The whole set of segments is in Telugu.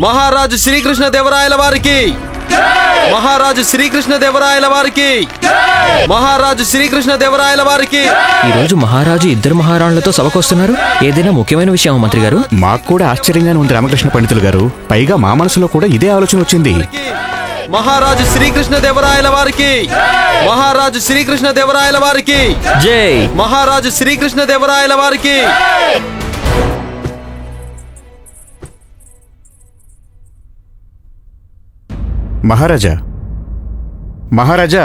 మహారాజు శ్రీకృష్ణదేవరాయల వారికి, మహారాజు శ్రీకృష్ణదేవరాయల వారికి, మహారాజు శ్రీకృష్ణదేవరాయల వారికి. ఈ రోజు మహారాజు ఇద్దరు మహారాణులతో సభకొస్తున్నారు. ఏదైనా ముఖ్యమైన విషయం మంత్రి గారు? మాకు కూడా ఆశ్చర్యంగానే ఉంది రామకృష్ణ పండితులు గారు. పైగా మా మనసులో కూడా ఇదే ఆలోచన వచ్చింది. మహారాజు శ్రీకృష్ణదేవరాయల వారికి, మహారాజు శ్రీకృష్ణదేవరాయల వారికి జై. మహారాజు శ్రీకృష్ణదేవరాయల వారికి. మహారాజా, మహారాజా,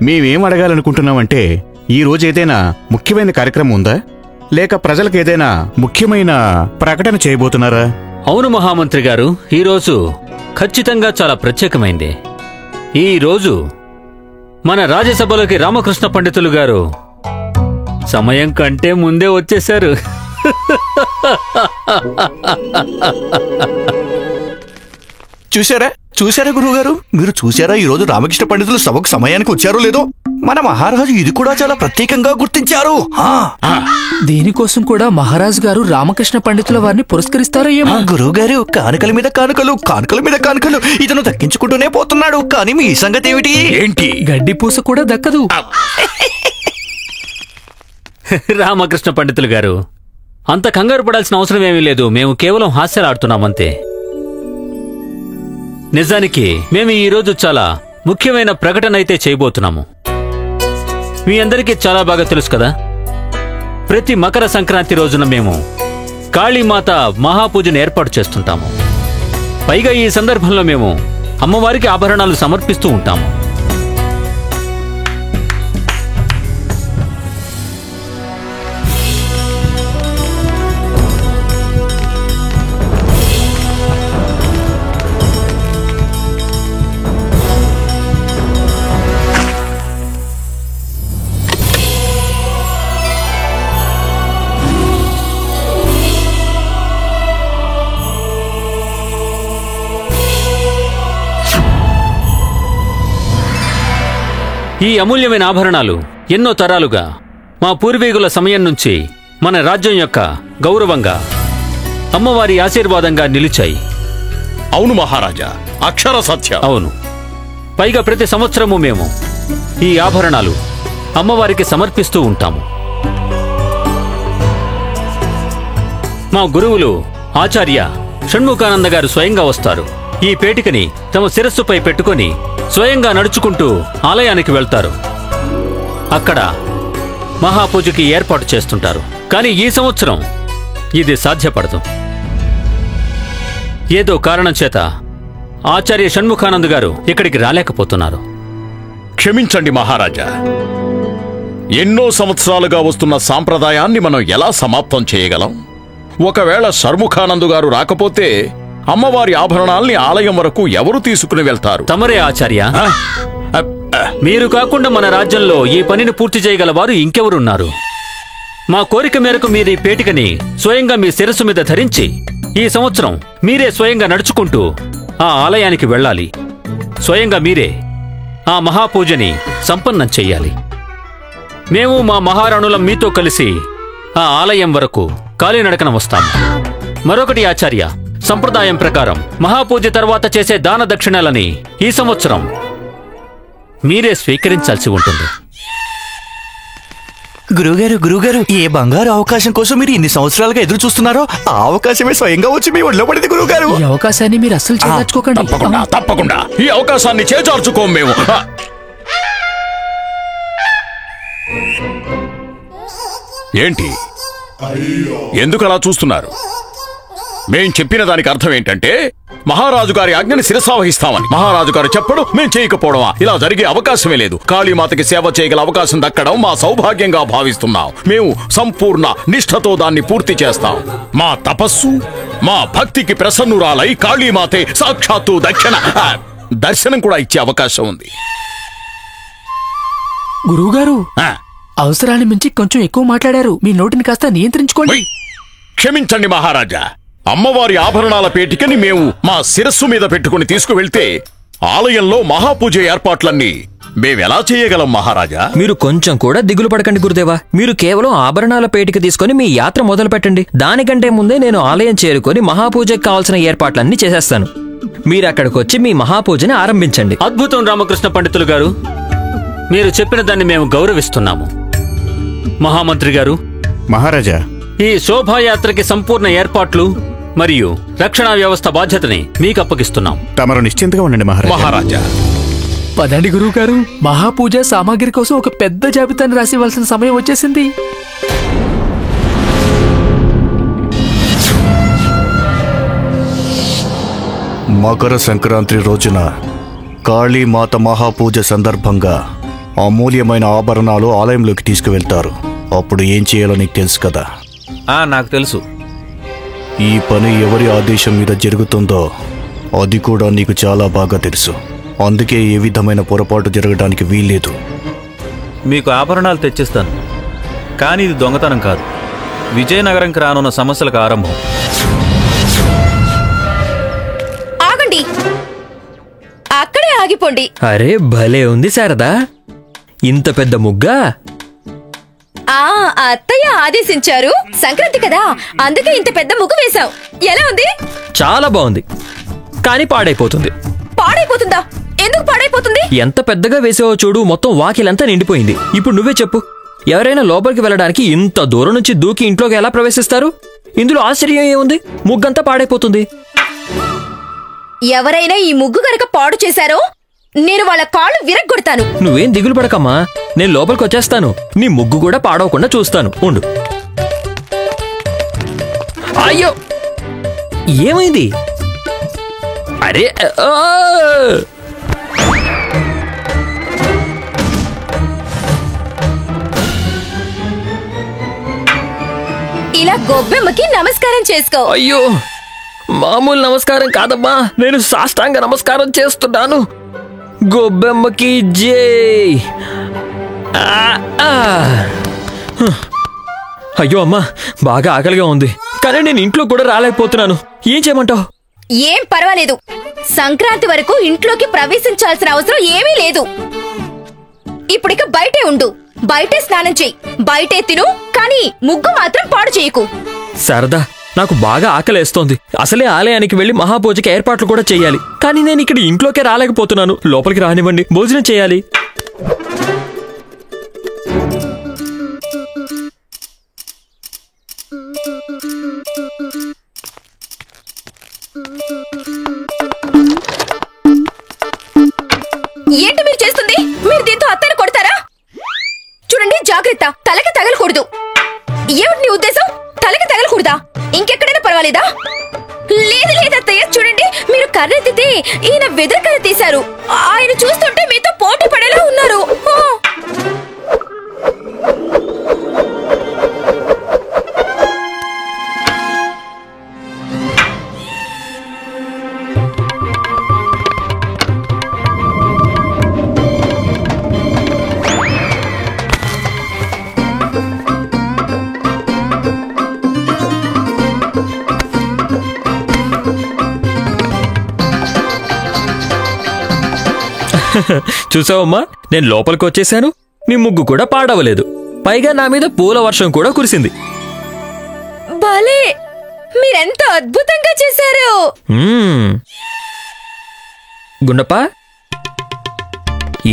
మేమేం అడగాలనుకుంటున్నామంటే ఈ రోజు ఏదైనా ముఖ్యమైన కార్యక్రమం ఉందా, లేక ప్రజలకు ఏదైనా ముఖ్యమైన ప్రకటన చేయబోతున్నారా? అవును మహామంత్రి గారు, ఈరోజు ఖచ్చితంగా చాలా ప్రత్యేకమైంది. ఈ రోజు మన రాజ్యసభలోకి రామకృష్ణ పండితులు గారు సమయం కంటే ముందే వచ్చేశారు. చూశారా గురువుగారు, మీరు చూశారా ఈ రోజు రామకృష్ణ పండితులు సభకు సమయానికి వచ్చారో లేదో? మన మహారాజు ఇది కూడా చాలా ప్రత్యేకంగా గుర్తించారు. దీనికోసం కూడా మహారాజు గారు రామకృష్ణ పండితుల వారిని పురస్కరిస్తారో ఏమో. గురువు గారు, కానుకల మీద కానుకలు, కానుకల మీద కానుకలు ఇతను దక్కించుకుంటూనే పోతున్నాడు. కానీ మీ సంగతి ఏమిటి? ఏంటి? గడ్డి పూస కూడా దక్కదు. రామకృష్ణ పండితులు గారు, అంత కంగారు పడాల్సిన అవసరం ఏమీ లేదు. మేము కేవలం హాస్యాలాడుతున్నామంతే. నిజానికి మేము ఈరోజు చాలా ముఖ్యమైన ప్రకటన అయితే చేయబోతున్నాము. మీ అందరికీ చాలా బాగా తెలుసు కదా, ప్రతి మకర సంక్రాంతి రోజున మేము కాళీమాత మహాపూజను ఏర్పాటు చేస్తుంటాము. పైగా ఈ సందర్భంలో మేము అమ్మవారికి ఆభరణాలు సమర్పిస్తూ ఉంటాము. ఈ అమూల్యమైన ఆభరణాలు ఎన్నో తరాలుగా మా పూర్వీకుల సమయం నుంచి మన రాజ్యం యొక్క గౌరవంగా, అమ్మవారి ఆశీర్వాదంగా నిలిచాయి. అవును మహారాజా, అక్షర సత్యం. అవును. పైగా ప్రతి సంవత్సరము మేము ఈ ఆభరణాలు అమ్మవారికి సమర్పిస్తూ ఉంటాము. మా గురువులు ఆచార్య షణ్ముఖానంద గారు స్వయంగా వస్తారు. ఈ పేటికని తమ శిరస్సుపై పెట్టుకుని స్వయంగా నడుచుకుంటూ ఆలయానికి వెళ్తారు. అక్కడ మహాపూజకి ఏర్పాటు చేస్తుంటారు. కానీ ఈ సంవత్సరం ఇది సాధ్యపడదు. ఏదో కారణం చేత ఆచార్య షణ్ముఖానంద్ గారు ఇక్కడికి రాలేకపోతున్నారు. క్షమించండి మహారాజా, ఎన్నో సంవత్సరాలుగా వస్తున్న సాంప్రదాయాన్ని మనం ఎలా సమాప్తం చేయగలం? ఒకవేళ షణ్ముఖానంద్ గారు రాకపోతే అమ్మవారి ఆభరణాల్ని ఆలయం వరకు ఎవరు తీసుకుని వెళ్తారు? తమరే ఆచార్య. మీరు కాకుండా మన రాజ్యంలో ఈ పనిని పూర్తి చేయగల వారు ఇంకెవరున్నారు? మా కోరిక మేరకు మీరు ఈ పేటికని స్వయంగా మీ శిరస్సు మీద ధరించి ఈ సంవత్సరం మీరే స్వయంగా నడుచుకుంటూ ఆ ఆలయానికి వెళ్ళాలి. స్వయంగా మీరే ఆ మహాపూజని సంపన్నం చెయ్యాలి. మేము మా మహారాణులం మీతో కలిసి ఆ ఆలయం వరకు కాలినడకన వస్తాము. మరొకటి ఆచార్య, సంప్రదాయం ప్రకారం మహాపూజ తర్వాత చేసే దాన దక్షిణలని ఈ సంవత్సరం మీరే స్వీకరించాల్సి ఉంటుంది. గురువుగారు, ఏ బంగారు అవకాశం కోసం మీరు ఇన్ని సంవత్సరాలుగా ఎదురు చూస్తున్నారో ఆ అవకాశమే స్వయంగా వచ్చి మీ ఒళ్ళో పడింది గురువుగారు. ఈ అవకాశాన్ని మీరు అస్సలు చేర్చుకోకండి. తప్పకుండా ఈ అవకాశాన్ని చేజార్చుకోం మేము. ఏంటి, ఎందుకు అలా చూస్తున్నారు? మేం చెప్పిన దానికి అర్థం ఏంటంటే మహారాజు గారి ఆజ్ఞని శిరసావహిస్తామని. మహారాజు గారు చెప్పడం మేం చేయకపోవడమా? ఇలా జరిగే అవకాశమే లేదు. కాళీమాతకి సేవ చేయగల అవకాశం దక్కడం మా సౌభాగ్యంగా భావిస్తున్నాం. మేము సంపూర్ణ నిష్ఠతో దాన్ని పూర్తి చేస్తాం. మా తపస్సు, మా భక్తికి ప్రసన్నురాలై కాళీమాతే సాక్షాత్తు దర్శనం కూడా ఇచ్చే అవకాశం ఉంది. గురువుగారు, అవసరాన్ని మించి కొంచెం ఎక్కువ మాట్లాడారు. మీ నోటిని కాస్త నియంత్రించుకోండి. క్షమించండి మహారాజా, అమ్మవారి ఆభరణాల పేటికని మేము మా శిరస్సు మీద పెట్టుకుని తీసుకువెళ్తే ఆలయంలో మహాపూజ ఏర్పాట్లన్నీ మేమెలా చేయగలం మహారాజా? మీరు కొంచెం కూడా దిగులు పడకండి గురుదేవా. మీరు కేవలం ఆభరణాల పేటిక తీసుకుని మీ యాత్ర మొదలు పెట్టండి. దానికంటే ముందే నేను ఆలయం చేరుకొని మహాపూజకు కావాల్సిన ఏర్పాట్లన్నీ చేసేస్తాను. మీరు అక్కడికొచ్చి మీ మహాపూజని ఆరంభించండి. అద్భుతం రామకృష్ణ పండితులు గారు, మీరు చెప్పిన దాన్ని మేము గౌరవిస్తున్నాము. మహామంత్రి గారు, మహారాజా, ఈ శోభాయాత్రకి సంపూర్ణ ఏర్పాట్లు మరియు రక్షణ వ్యవస్థ బాధ్యతని మీకు అప్పగిస్తున్నాం. తమరు నిశ్చింతగా ఉండండి మహారాజా. మహారాజా, పదండి గురువు గారు, మహాపూజ సామాగ్రి కోసం ఒక పెద్ద జాబితాను రాసివ్వాల్సిన సమయం వచ్చేసింది. మకర సంక్రాంతి రోజున కాళీమాత మహాపూజ సందర్భంగా అమూల్యమైన ఆభరణాలు ఆలయంలోకి తీసుకువెళ్తారు. అప్పుడు ఏం చేయాలో నీకు తెలుసు కదా? నాకు తెలుసు. ఈ పని ఎవరి ఆదేశం మీద జరుగుతుందో అది కూడా నీకు చాలా బాగా తెలుసు. అందుకే ఏ విధమైన పొరపాటు జరగడానికి వీల్లేదు. మీకు ఆభరణాలు తెచ్చిస్తాను, కానీ ఇది దొంగతనం కాదు. విజయనగరంకి రానున్న సమస్యలకు ఆరంభం. ఆగండి, అక్కడే ఆగిపోండి. అరే భలే ఉంది శారదా, ఇంత పెద్ద ముగ్గా? అత్తయ్య ఆదేశించారు. సంక్రాంతి కదా, అందుకే ఇంత పెద్ద ముగ్గు వేశాం. ఎలా ఉంది? చాలా బాగుంది, కానీ పాడైపోతుంది. పాడైపోతుందా? ఎందుకు పాడైపోతుంది? ఎంత పెద్దగా వేసావో చూడు, మొత్తం వాకిలంతా నిండిపోయింది. ఇప్పుడు నువ్వే చెప్పు, ఎవరైనా లోపలికి వెళ్ళడానికి ఇంత దూరం నుంచి దూకి ఇంట్లోకి ఎలా ప్రవేశిస్తారు? ఇందులో ఆశ్చర్యం ఏముంది? ముగ్గంతా పాడైపోతుంది. ఎవరైనా ఈ ముగ్గు గనక పాడు చేశారో నేను వాళ్ళ కాళ్ళు విరగ్గొడతాను. నువ్వేం దిగులు పడకమ్మా, నేను లోపలికి వచ్చేస్తాను. నీ ముగ్గు కూడా పాడవకుండా చూస్తాను, ఉండు. అయ్యో, ఏమైంది? అరే ఇలా గొబ్బెమ్మకి నమస్కారం చేసుకో. అయ్యో, మామూలు నమస్కారం కాదమ్మా, నేను సాష్టాంగ నమస్కారం చేస్తున్నాను. గొబ్బెమ్మకి జై. అయ్యో అమ్మా, బాగా ఆకలిగా ఉంది, కానీ నేను ఇంట్లో కూడా రాలేకపోతున్నాను. ఏం చేయమంటావు? ఏం పర్వాలేదు, సంక్రాంతి వరకు ఇంట్లోకి ప్రవేశించాల్సిన అవసరం ఏమీ లేదు. ఇప్పుడిక బయటే ఉండు, బయటే స్నానం చెయ్యి, బయటే తిను, కానీ ముగ్గు మాత్రం పాడు చేయకు. శారదా, నాకు బాగా ఆకలేస్తోంది. అసలే ఆలయానికి వెళ్లి మహాపూజకి ఏర్పాట్లు కూడా చేయాలి, కానీ నేను ఇక్కడ ఇంట్లోకే రాలేకపోతున్నాను. లోపలికి రానివ్వండి, భోజనం చేయాలి. ఏంటి మీరు చేస్తుంది? మీరు దీంతో అత్తని కొడతారా? చూడండి, జాగ్రత్త, తలకి తగలకూడదు. ఏమిటి నీ ఉద్దేశం? తలకి తగలకూడదా? ఇంకెక్కడైనా పర్వాలేదా? లేదు లేదు అత్తయ్య, చూడండి, మీరు కర్రెత్తితే ఈయన వెదరకర్ర తీశారు. ఆయన చూస్తుంటే మీతో పోటీ పడేలా ఉన్నారు. చూసావమ్మా, నేను లోపలికి వచ్చేసాను, నీ ముగ్గు కూడా పాడవలేదు. పైగా నా మీద పూల వర్షం కూడా కురిసింది. భలే, మీరెంత అద్భుతంగా చేశారు. గుండప్ప,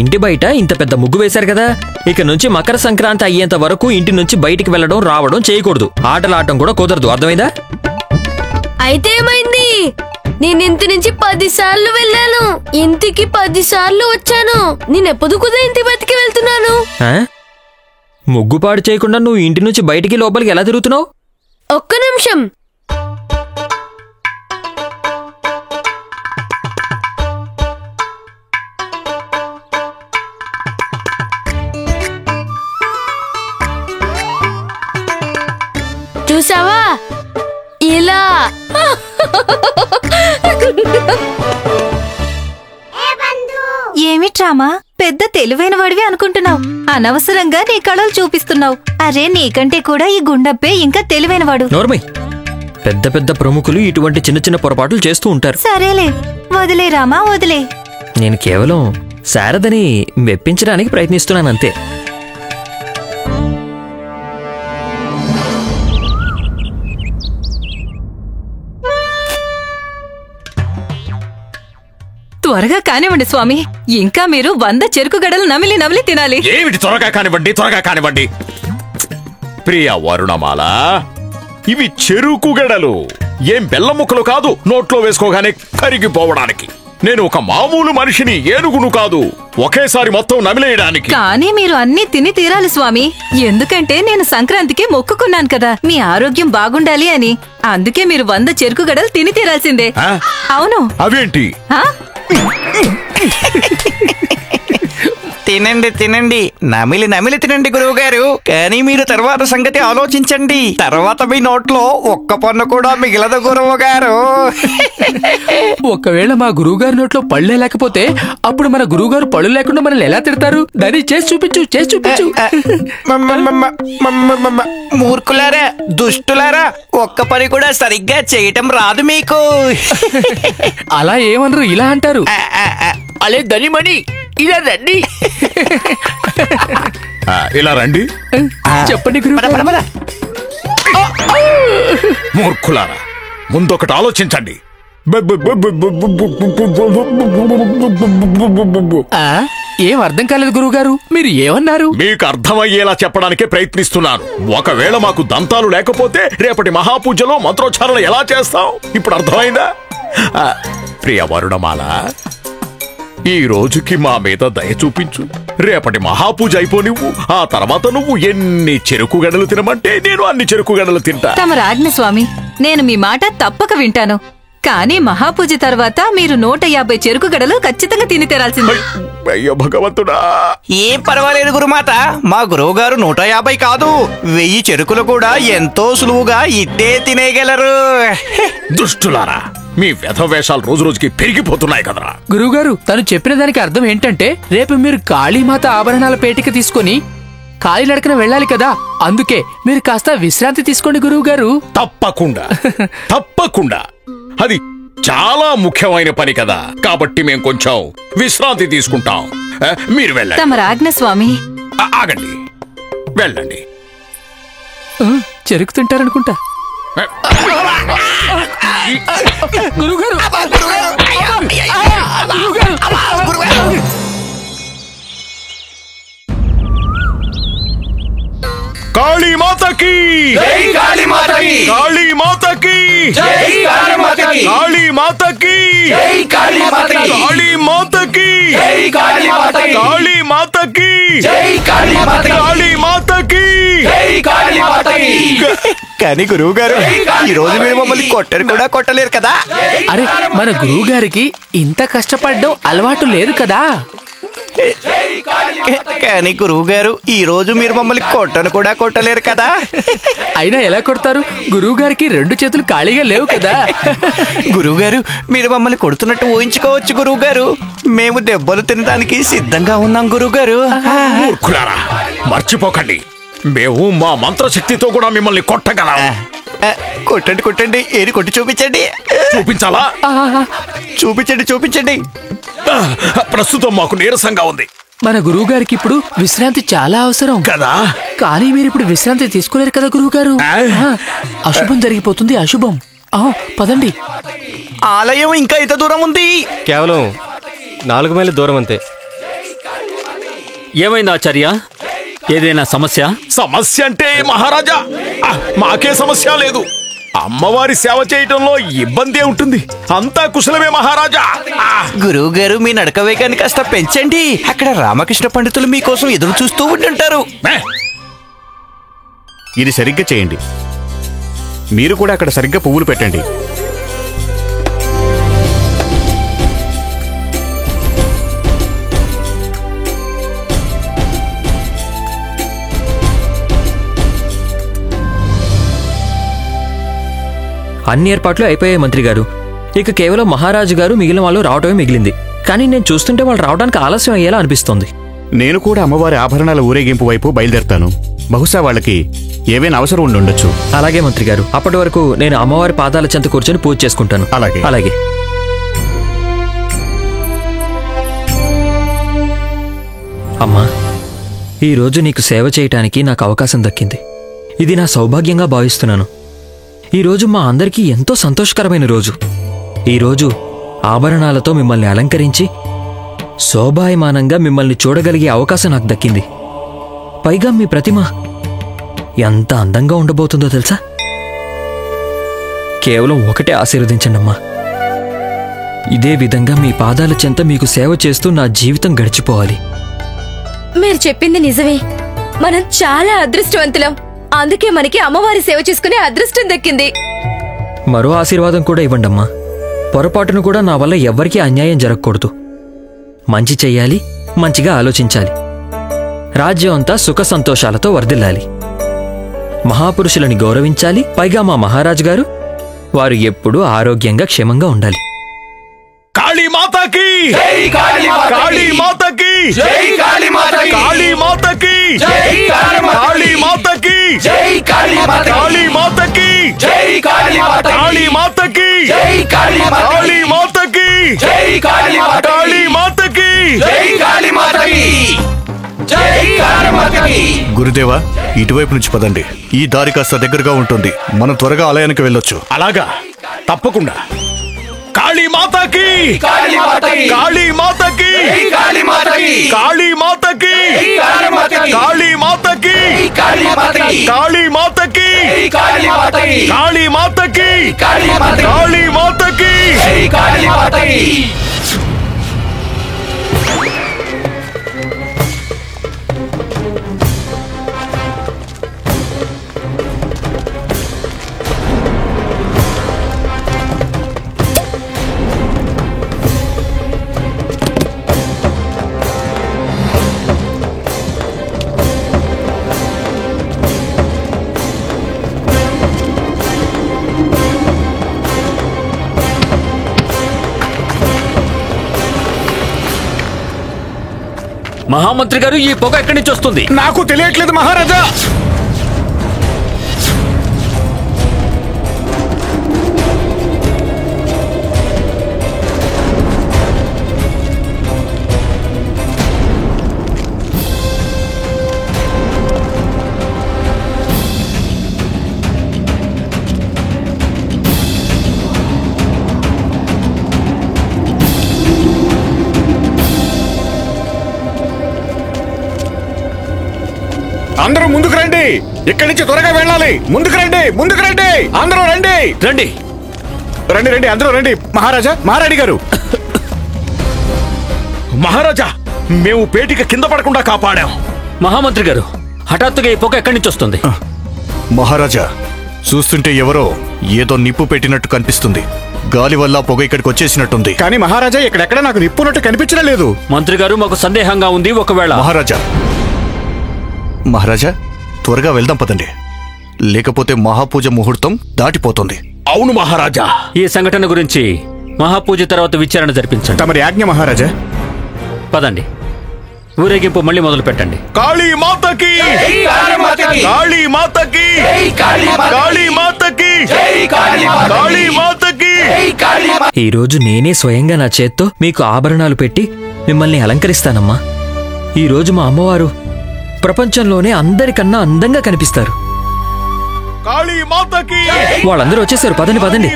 ఇంటి బయట ఇంత పెద్ద ముగ్గు వేశారు కదా, ఇక నుంచి మకర సంక్రాంతి అయ్యేంత వరకు ఇంటి నుంచి బయటికి వెళ్ళడం రావడం చేయకూడదు. ఆటలాడటం కూడా కుదరదు, అర్థమైందా? అయితే ఏమైంది? నేను ఇంటి నుంచి 10 సార్లు వెళ్ళాను, ఇంటికి 10 సార్లు వచ్చాను. నేనెప్పుడు కుదా ఇంటి బయటికి వెళ్తున్నాను. ముగ్గు పాడు చేయకుండా నువ్వు ఇంటి నుంచి బయటికి లోపలికి ఎలా తిరుగుతున్నావు? ఒక్క నిమిషం. చూసావా? ఇలా. ఏమిట్రామా, పెద్ద తెలివైన వాడివి అనుకుంటున్నావు. అనవసరంగా నీ కళలు చూపిస్తున్నావు. అరే, నీకంటే కూడా ఈ గుండప్పే ఇంకా తెలివైనవాడు. నోర్మై, పెద్ద పెద్ద ప్రముఖులు ఇటువంటి చిన్న చిన్న పొరపాట్లు చేస్తూ ఉంటారు. సరేలే, వదిలే రామా, వదిలే. నేను కేవలం శారదని మెప్పించడానికి ప్రయత్నిస్తున్నాను అంతే. త్వరగా కానివ్వండి స్వామి, ఇంకా మీరు 100 చెరుకు గడలు నమిలి నమిలి తినాలి. ఏమిటి త్వరగా కానివ్వండి, త్వరగా కానివ్వండి. ప్రియ వరుణమాల, ఇవి చెరుకు గడలు, ఏం బెల్లం ముక్కలు కాదు నోట్లో వేసుకోగానే కరిగిపోవడానికి. నేను ఒక మామూలు మనిషిని, ఏనుగును కాదు, ఒకేసారి మొత్తం నమిలేయడానికి. కానీ మీరు అన్నీ తిని తీరాలి స్వామి, ఎందుకంటే నేను సంక్రాంతికి మొక్కుకున్నాను కదా మీ ఆరోగ్యం బాగుండాలి అని. అందుకే మీరు 100 చెరుకు గడలు తిని తీరాల్సిందే. అవును. అవేంటి? తినండి తినండి, నమిలి నమిలి తినండి గురువుగారు. కానీ మీరు తర్వాత సంగతి ఆలోచించండి. తర్వాత మీ నోట్లో ఒక్క పన్ను కూడా మిగలదు గురువు గారు. ఒకవేళ మా గురువుగారి నోట్లో పళ్ళే లేకపోతే అప్పుడు మన గురువుగారు పళ్ళు లేకుండా మనల్ని ఎలా తిడతారు? దాన్ని చేసి చూపించు, చేసి చూపించు. మూర్ఖులారా, దుష్టులారా, ఒక్క పని కూడా సరిగ్గా చేయటం రాదు మీకు. అలా ఏమనరు, ఇలా అంటారు. అలే ధనిమణి, ఇలా రండి. ఇలా రండి. చెప్పండి గురువు. మూర్ఖులారా, ముందొకటి ఆలోచించండి. ఏం అర్థం కాలేదు గురువుగారు, మీరు ఏమన్నారు? మీకు అర్థమయ్యేలా చెప్పడానికే ప్రయత్నిస్తున్నాను. ఒకవేళ మాకు దంతాలు లేకపోతే రేపటి మహాపూజలో మంత్రోచ్చారణ ఎలా చేస్తాం? ఇప్పుడు అర్థమైందా? ప్రియ వరుణమాల, ఈ రోజుకి మా మీద దయ చూపించు. రేపటి మహాపూజ అయిపోనివ్వు. ఆ తర్వాత నువ్వు ఎన్ని చెరుకు గడలు తినమంటే నేను అన్ని చెరుకు గడలు తింటా. తమ రాజ్ఞ స్వామి, నేను మీ మాట తప్పక వింటాను. కానీ మహాపూజ తర్వాత మీరు 150 చెరుకు గడలు ఖచ్చితంగా తిని తెరాల్సిందే. అయ్యో భగవంతుడా. ఏం పర్వాలేదు గురుమాత, మా గురువు గారు 150 కాదు 1000 చెరుకులు కూడా ఎంతో సులువుగా ఇట్టే తినేయగలరు. దుష్టులారా, మీ వ్యధవేషాలు రోజు రోజుకి పెరిగిపోతున్నాయి కదరా. గురువుగారు, తను చెప్పిన దానికి అర్థం ఏంటంటే రేపు మీరు కాళీమాత ఆభరణాల పేటిక తీసుకుని కాలినడకన వెళ్ళాలి కదా. అందుకే మీరు కాస్త విశ్రాంతి తీసుకోండి గురువుగారు. తప్పకుండా తప్పకుండా, అది చాలా ముఖ్యమైన పని కదా. కాబట్టి మేము కొంచెం విశ్రాంతి తీసుకుంటాం. మీరు వెళ్ళండి. తమ రాజ్ఞ స్వామి. ఆగండి, వెళ్ళండి. చెరుకు తింటారనుకుంటా. గురువుగారు, కాళీ మాతకి, కాళీ మాతకి, కాళీ మాతకి, కాళీ మాతకి, కాళీ మాతకి, కాళీ మాతకి, కాళీ మాతకి, కాళీ మాతకి. కానీ గురువు గారు, ఈ రోజు మీరు మమ్మల్ని కొట్టరు కూడా కొట్టలేరు కదా. అరే, మన గురువు గారికి ఇంత కష్టపడడం అలవాటు లేదు కదా. కానీ గురువు గారు, ఈ రోజు మీరు మమ్మల్ని కొట్టను కూడా కొట్టలేరు కదా. అయినా ఎలా కొడతారు? గురువు గారికి 2 చేతులు ఖాళీగా లేవు కదా. గురువు గారు, మీరు మమ్మల్ని కొడుతున్నట్టు ఊహించుకోవచ్చు గురువు గారు. మేము దెబ్బలు తినడానికి సిద్ధంగా ఉన్నాం గురువు గారు. మూర్ఖులారా, మర్చిపోకండి, మేము మా మంత్రశక్తితో కూడా మిమ్మల్ని కొట్టగలం. కొట్టండి కొట్టండి, ఏది కొట్టి చూపించండి. చూపించాలా? చూపించండి చూపించండి. ప్రస్తుతం మాకు నీరసంగా ఉంది. మన గురువు గారికి ఇప్పుడు విశ్రాంతి చాలా అవసరం కదా. కానీ మీరు ఇప్పుడు విశ్రాంతి తీసుకోలేరు కదా గురువు గారు. అశుభం జరిగిపోతుంది, అశుభం. పదండి. ఆలయం ఇంకా ఇంత దూరం ఉంది. కేవలం 4 మైళ్ళ దూరం అంతే. ఏమైంది ఆచార్య? ఏదైనా సమస్య? సమస్య అంటే మహారాజా, మాకే సమస్య లేదు. అమ్మవారి సేవ చేయటంలో ఇబ్బంది ఉంటుంది. అంతా కుశలమే మహారాజా. గురువు గారు, మీ నడక వేగాన్ని కాస్త పెంచండి. అక్కడ రామకృష్ణ పండితులు మీకోసం ఎదురు చూస్తూ ఉంటుంటారు. ఇది సరిగ్గా చేయండి. మీరు కూడా అక్కడ సరిగ్గా పువ్వులు పెట్టండి. అన్ని ఏర్పాట్లు అయిపోయాయి మంత్రి గారు. ఇక కేవలం మహారాజు గారు మిగిలిన వాళ్ళు రావటమే మిగిలింది. కానీ నేను చూస్తుంటే వాళ్ళు రావడానికి ఆలస్యం అయ్యేలా అనిపిస్తోంది. నేను కూడా అమ్మవారి ఆభరణాల ఊరేగింపు వైపు బయలుదేరుతాను. బహుశా వాళ్ళకి ఏవైనా అవసరం ఉండుండొచ్చు. అలాగే మంత్రి గారు, అప్పటి వరకు నేను అమ్మవారి పాదాల చెంత కూర్చొని పూజ చేసుకుంటాను. అలాగే అలాగే. అమ్మా, ఈరోజు నీకు సేవ చేయటానికి నాకు అవకాశం దక్కింది. ఇది నా సౌభాగ్యంగా భావిస్తున్నాను. ఈరోజు మా అందరికీ ఎంతో సంతోషకరమైన రోజు. ఈరోజు ఆభరణాలతో మిమ్మల్ని అలంకరించి శోభాయమానంగా మిమ్మల్ని చూడగలిగే అవకాశం నాకు దక్కింది. పైగా మీ ప్రతిమ ఎంత అందంగా ఉండబోతుందో తెలుసా? కేవలం ఒకటే ఆశీర్వదించండమ్మా. ఇదే విధంగా మీ పాదాల చెంత మీకు సేవ చేస్తూ నా జీవితం గడిచిపోవాలి. మీరు చెప్పింది నిజమే. మనం చాలా అదృష్టవంతులం. అందుకే మనకి అమ్మవారి సేవ చేసుకునే అదృష్టం దక్కింది. మరో ఆశీర్వాదం కూడా ఇవ్వండమ్మా. పొరపాటును కూడా నా వల్ల ఎవ్వరికీ అన్యాయం జరగకూడదు. మంచి చెయ్యాలి, మంచిగా ఆలోచించాలి. రాజ్యం అంతా సుఖ సంతోషాలతో వర్ధిల్లాలి. మహాపురుషులని గౌరవించాలి. పైగా మా మహారాజు గారు వారు ఎప్పుడూ ఆరోగ్యంగా క్షేమంగా ఉండాలి. కాళీ మాతాకి జై, కాళీ మాతాకి జై, కాళీ మాతాకి కాళీ మాతాకి జై, కాళీ మాతాకి జై, కాళీ మాతాకి జై, కాళీ మాతాకి జై, కాళీ మాతాకి జై, కాళీ మాతాకి జై, కాళీ మాతాకి జై, కాళీ మాతాకి. గురుదేవా, ఇటువైపు నుంచి పదండి. ఈ దారి కాస్త దగ్గరగా ఉంటుంది. మనం త్వరగా ఆలయానికి వెళ్ళొచ్చు. అలాగా, తప్పకుండా. కాళీ మాతాకి కాళీ మాతాకి కాళీ మాతాకి కాళీ మాతాకి కాళీ మాతాకి కాళీ మాతాకి కాళీ మాతాకి కాళీ మాతాకి కాళీ మాతాకి కాళీ మాతాకి కాళీ మాతాకి కాళీ మాతాకి కాళీ మాతాకి. మహామంత్రి గారు, ఈ పొగ ఎక్కడి నుంచి వస్తుంది? నాకు తెలియట్లేదు మహారాజా. అందరూ ముందుకు రండి. ఇక్కడి నుంచి త్వరగా వెళ్ళాలి. ముందుకు రండి, ముందుకు రండి. అందరూ రండి, రండి, రండి, రండి. అందరూ రండి. మహారాజా, మహారాణి గారు. మహారాజా, మేము పేటిక కింద పడకుండా కాపాడాం. మహామంత్రి గారు, హఠాత్తుగా ఈ పొగ ఎక్కడి నుంచి వస్తుంది? మహారాజా, చూస్తుంటే ఎవరో ఏదో నిప్పు పెట్టినట్టు కనిపిస్తుంది. గాలి వల్ల పొగ ఇక్కడికి వచ్చేసినట్టుంది. కానీ మహారాజా, ఇక్కడెక్కడ నాకు నిప్పున్నట్టు కనిపించడం లేదు. మంత్రి గారు, మాకు సందేహంగా ఉంది. ఒకవేళ మహారాజా, త్వరగా వెళ్దాం పదండి. లేకపోతే మహాపూజ ముహూర్తం దాటిపోతుంది. అవును మహారాజా. ఈ సంఘటన గురించి మహాపూజ తర్వాత విచారణ జరిపించండి. తమరి ఆజ్ఞ మహారాజా. పదండి, ఊరేగింపు మళ్ళీ మొదలు పెట్టండి. కాళీ మాతాకి కాళీ మాతాకి కాళీ మాతాకి కాళీ మాతాకి. ఈరోజు నేనే స్వయంగా నా చేత్తో మీకు ఆభరణాలు పెట్టి మిమ్మల్ని అలంకరిస్తానమ్మా. ఈరోజు మా అమ్మవారు ప్రపంచంలోనే అందరికన్నా అందంగా కనిపిస్తారు. కాళీ మాతాకి వాళ్ళందరూ వచ్చేసారు. పదండి పదండి.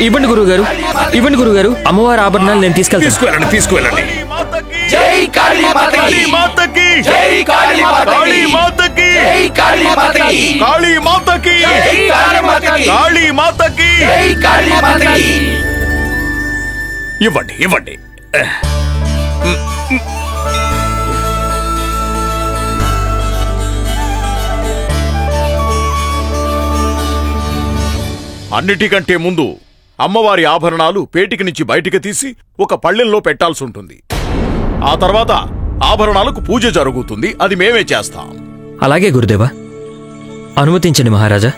ఇవ్వండి గురువుగారు, ఇవ్వండి గురువుగారు. అమ్మవారి ఆభరణాలు నేను తీసుకెళ్తాను. తీసుకువెళ్ళండి. జై కాళీ మాతాకి జై, కాళీ మాతాకి కాళీ మాతాకి కాళీ మాతాకి కాళీ మాతాకి కాళీ మాతాకి. ఇవ్వండి, ఇవ్వండి. అన్నిటికంటే ముందు అమ్మవారి ఆభరణాలు పేటిక నుంచి బయటికి తీసి ఒక పళ్ళెంలో పెట్టాల్సి ఉంటుంది. ఆ తర్వాత ఆభరణాలకు పూజ జరుగుతుంది. అది మేమే చేస్తాం. అలాగే గురుదేవా, అనుమతించండి మహారాజా.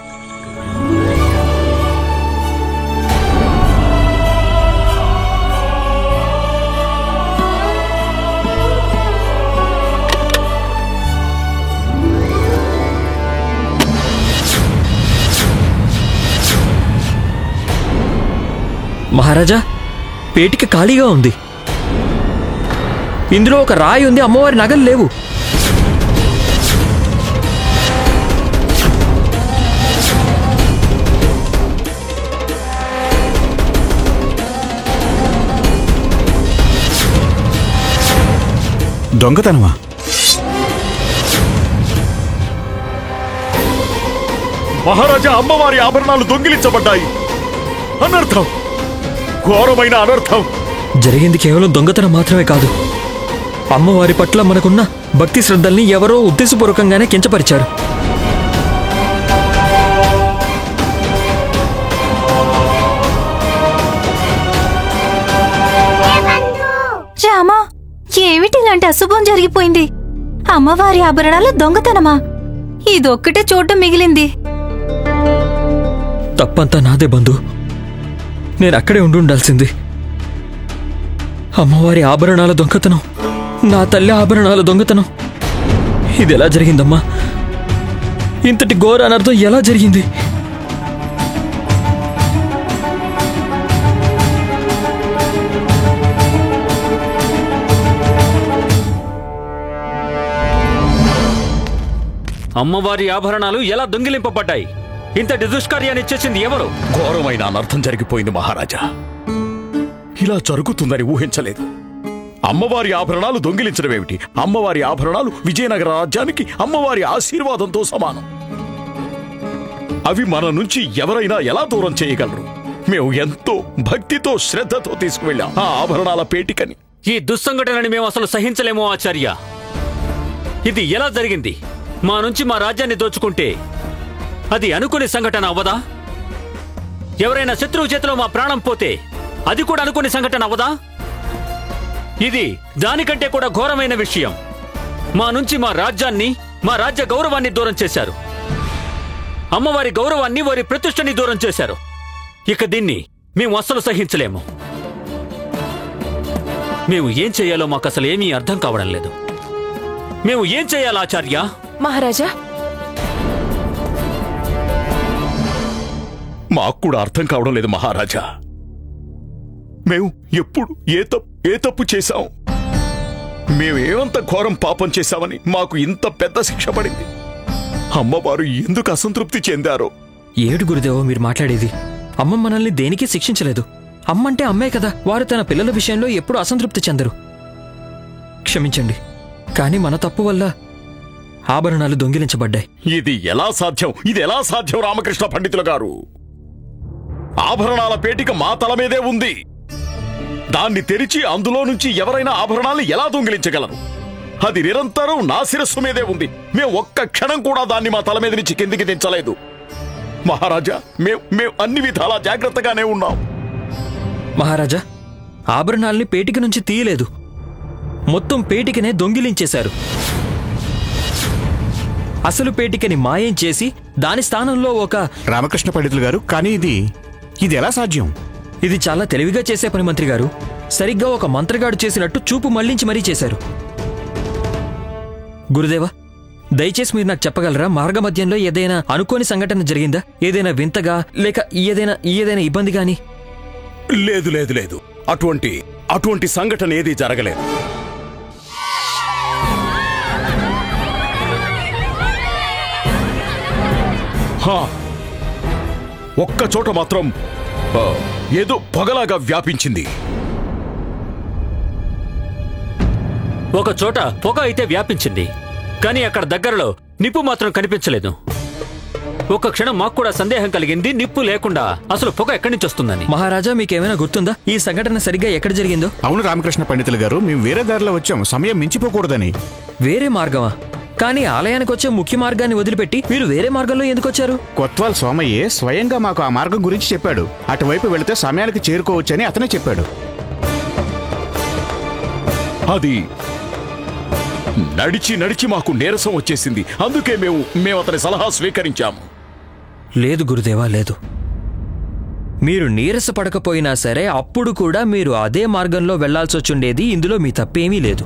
మహారాజా, పేటిక ఖాళీగా ఉంది. ఇందులో ఒక రాయి ఉంది, అమ్మవారి నగలు లేవు. దొంగతనమా? మహారాజా, అమ్మవారి ఆభరణాలు దొంగిలించబడ్డాయి. అనర్థం, ఘోరమైన అనర్థం. జరిగింది కేవలం దొంగతనం మాత్రమే కాదు, అమ్మవారి పట్ల మనకున్న భక్తి శ్రద్ధల్ని ఎవరో ఉద్దేశపూర్వకంగానే కించపరిచారు. రామా, ఏమిటి ఇలాంటి అశుభం జరిగిపోయింది? అమ్మవారి ఆభరణాల దొంగతనమా? ఇదొక్కటే చూడటం మిగిలింది. తప్పంతా నాదే బంధు. నేను అక్కడే ఉండాల్సింది. అమ్మవారి ఆభరణాల దొంగతనం, నా తల్లి ఆభరణాల దొంగతనం, ఇది ఎలా జరిగిందమ్మా? ఇంతటి ఘోర అనర్థం ఎలా జరిగింది? అమ్మవారి ఆభరణాలు ఎలా దొంగిలింపబడ్డాయి? ఇంతటి దుష్కార్యాన్ని చేసింది ఎవరు? ఘోరమైన అనర్థం జరిగిపోయింది మహారాజా. ఇలా జరుగుతుందని ఊహించలేదు. అమ్మవారి ఆభరణాలు దొంగిలించడమేమిటి? అమ్మవారి ఆభరణాలు విజయనగర రాజ్యానికి అమ్మవారి ఆశీర్వాదంతో సమానం. అవి మన నుంచి ఎవరైనా ఎలా దూరం చేయగలరు? మేము ఎంతో భక్తితో శ్రద్ధతో తీసుకువెళ్ళాం ఆ ఆభరణాల పేటికని. ఈ దుస్సంఘటనని మేము అసలు సహించలేమో ఆచార్య. ఇది ఎలా జరిగింది? మా నుంచి మా రాజ్యాన్ని దోచుకుంటే అది అనుకునే సంఘటన అవ్వదా? ఎవరైనా శత్రువు చేతిలో మా ప్రాణం పోతే అది కూడా అనుకునే సంఘటన అవ్వదా? ఇది దానికంటే కూడా ఘోరమైన విషయం. మా నుంచి మా రాజ్యాన్ని, మా రాజ్య గౌరవాన్ని దూరం చేశారు. అమ్మవారి గౌరవాన్ని, వారి ప్రతిష్టని దూరం చేశారు. ఇక దీన్ని మేము అస్సలు సహించలేము. మేము ఏం చేయాలో మాకు అసలు ఏమీ అర్థం కావడం లేదు. మేము ఏం చేయాలి ఆచార్య? మహారాజా, మాకు కూడా అర్థం కావడం లేదు మహారాజా. మేము ఎప్పుడు ఏ తప్పు చేశాం? మేమేమంత ఘోరం పాపం చేశామని మాకు ఇంత పెద్ద శిక్ష పడింది? అమ్మవారు ఎందుకు అసంతృప్తి చెందారో? ఏడు గురుదేవో మీరు మాట్లాడేది? అమ్మ మనల్ని దేనికి శిక్షించలేదు. అమ్మంటే అమ్మే కదా. వారు తన పిల్లల విషయంలో ఎప్పుడు అసంతృప్తి చెందరు. క్షమించండి, కానీ మన తప్పు వల్ల ఆభరణాలు దొంగిలించబడ్డాయి. ఇది ఎలా సాధ్యం? ఇది ఎలా సాధ్యం రామకృష్ణ పండితులు గారు? ఆభరణాల పేటిక మా తల మీదే ఉంది. దాన్ని తెరిచి అందులో నుంచి ఎవరైనా ఆభరణాలను ఎలా దొంగిలించగలరు? అది నిరంతరం నా శిరస్సు మీదే ఉంది. మేము ఒక్క క్షణం కూడా దాన్ని మా తల మీద నుంచి కిందికి దించలేదు మహారాజా. మేము అన్ని విధాలా జాగ్రత్తగానే ఉన్నాం. మహారాజా, ఆభరణాల్ని పేటిక నుంచి తీయలేదు, మొత్తం పేటికనే దొంగిలించేశారు. అసలు పేటికని మాయం చేసి దాని స్థానంలో ఒక... రామకృష్ణ పండితులు గారు, కానీ ఇది ఎలా సాధ్యం? ఇది చాలా తెలివిగా చేసే పని మంత్రి గారు. సరిగ్గా ఒక మంత్రగాడు చేసినట్టు చూపు మళ్లించి మరీ చేశారు. గురుదేవా, దయచేసి మీరు నాకు చెప్పగలరా, మార్గమధ్యంలో ఏదైనా అనుకోని సంఘటన జరిగిందా? ఏదైనా వింతగా, లేక ఏదైనా ఇబ్బంది గాని? లేదు లేదు లేదు, అటువంటి సంఘటన ఏదీ జరగలేదు. ఒక్క చోట మాత్రం ఏదో పొగలాగా వ్యాపించింది. ఒక చోట పొగ అయితే వ్యాపించింది, కానీ అక్కడ దగ్గరలో నిప్పు మాత్రం కనిపించలేదు. ఒక క్షణం మాకు కూడా సందేహం కలిగింది, నిప్పు లేకుండా అసలు పొగ ఎక్కడి నుంచి వస్తుందని. మహారాజా, మీకేమైనా గుర్తుందా ఈ సంఘటన సరిగ్గా ఎక్కడ జరిగిందో? అవును రామకృష్ణ పండితులు గారు, మేము వేరే దారిలో వచ్చాం, సమయం మించిపోకూడదని. వేరే మార్గమా? కానీ ఆలయానికి వచ్చే ముఖ్య మార్గాన్ని వదిలిపెట్టి మీరు వేరే మార్గంలో ఎందుకు వచ్చారు? కొత్వాల్ సోమయ్యే స్వయంగా మాకు ఆ మార్గం గురించి చెప్పాడు. అటువైపు వెళితే సమయానికి చేరుకోవచ్చని అతనే చెప్పాడు. అది నడిచి మాకు నీరసం వచ్చేసింది. అందుకే మేము అతని సలహా స్వీకరించాము. లేదు గురుదేవా, లేదు. మీరు నీరసపడకపోయినా సరే అప్పుడు కూడా మీరు అదే మార్గంలో వెళ్లాల్సొచ్చుండేది. ఇందులో మీ తప్పేమీ లేదు.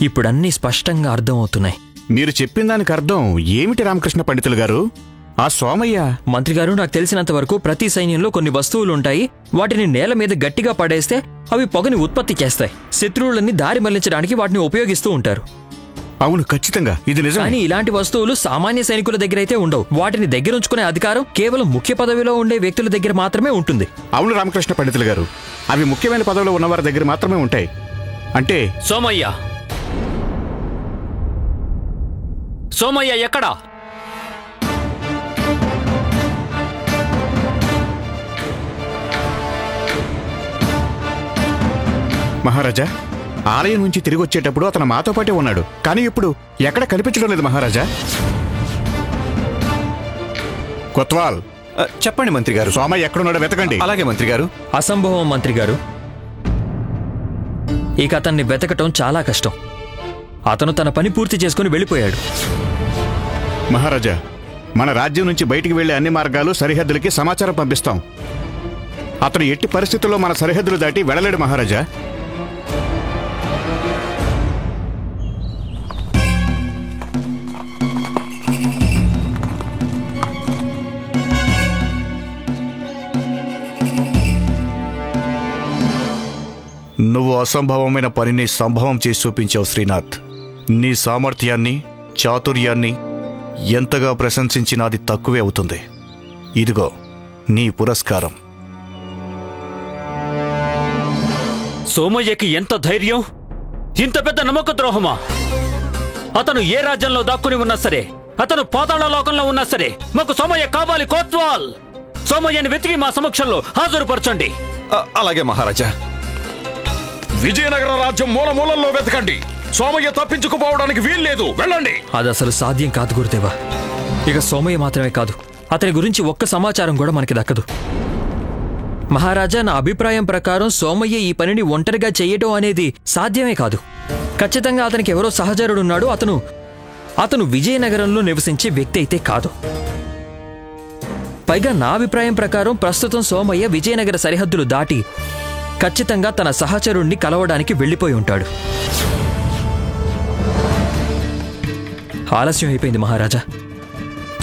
ఇప్పుడన్నీ స్పష్టంగా అర్థమవుతున్నాయి. మీరు చెప్పిన దానికి అర్థం ఏమిటి రామకృష్ణ పండితులు గారు? ఆ సోమయ్య మంత్రి గారు, నాకు తెలిసినంత వరకు ప్రతి సైన్యంలో కొన్ని వస్తువులు ఉంటాయి. వాటిని నేల మీద గట్టిగా పడేస్తే అవి పొగని ఉత్పత్తి చేస్తాయి. శత్రువులని దారి మళ్లించడానికి వాటిని ఉపయోగిస్తూ ఉంటారు. అవును, ఖచ్చితంగా ఇది నిజం. కానీ ఇలాంటి వస్తువులు సామాన్య సైనికుల దగ్గర అయితే ఉండవు. వాటిని దగ్గరుంచుకునే అధికారం కేవలం ముఖ్య పదవిలో ఉండే వ్యక్తుల దగ్గర మాత్రమే ఉంటుంది. అవును రామకృష్ణ పండితులు గారు, అవి ముఖ్యమైన పదవిలో ఉన్నవారి దగ్గర మాత్రమే ఉంటాయి. అంటే సోమయ్య ఎక్కడా? మహారాజా, ఆలయం నుంచి తిరిగి వచ్చేటప్పుడు అతను మాతో పాటే ఉన్నాడు. కానీ ఇప్పుడు ఎక్కడ కనిపించడం లేదు మహారాజా. కొత్వాల్, చెప్పండి మంత్రి గారు. సోమయ్య ఎక్కడున్నాడో వెతకండి. అలాగే మంత్రి గారు. అసంభవం మంత్రి గారు. ఇక అతన్ని వెతకటం చాలా కష్టం. అతను తన పని పూర్తి చేసుకుని వెళ్ళిపోయాడు. మహారాజా, మన రాజ్యం నుంచి బయటికి వెళ్లే అన్ని మార్గాలు సరిహద్దులకి సమాచారం పంపిస్తాం. అతను ఎట్టి పరిస్థితుల్లో మన సరిహద్దులు దాటి వెళ్ళలేడు మహారాజా. నువ్వు అసంభవమైన పనిని సంభవం చేసి చూపించావు శ్రీనాథ్. నీ సామర్థ్యాన్ని, చాతుర్యాన్ని ఎంతగా ప్రశంసించినా అది తక్కువే అవుతుంది. ఇదిగో నీ పురస్కారం. సోమయ్యకి ఎంత ధైర్యం! ఇంత పెద్ద నమ్మక ద్రోహమా? అతను ఏ రాజ్యంలో దాక్కుని ఉన్నా సరే, అతను పాతాళ లోకంలో ఉన్నా సరే, మాకు సోమయ్య కావాలి. కోత్వాల్, సోమయ్యని వెతికి మా సమక్షంలో హాజరుపరచండి. అలాగే మహారాజా. విజయనగర రాజ్యం మూలమూలల్లో వెతకండి. సోమయ్య తప్పించుకుపోవడానికి వీల్లేదు. వెళ్ళండి. అది అసలు సాధ్యం కాదు గురుదేవా. ఇక సోమయ్య మాత్రమే కాదు, అతని గురించి ఒక్క సమాచారం కూడా మనకి దక్కదు. మహారాజా, నా అభిప్రాయం ప్రకారం సోమయ్య ఈ పనిని ఒంటరిగా చెయ్యటం అనేది సాధ్యమే కాదు. ఖచ్చితంగా అతనికి ఎవరో సహచరుడున్నాడు. అతను విజయనగరంలో నివసించే వ్యక్తి అయితే కాదు. పైగా నా అభిప్రాయం ప్రకారం ప్రస్తుతం సోమయ్య విజయనగర సరిహద్దులు దాటి ఖచ్చితంగా తన సహచరుణ్ణి కలవడానికి వెళ్ళిపోయి ఉంటాడు. ఆలస్యం అయిపోయింది మహారాజా,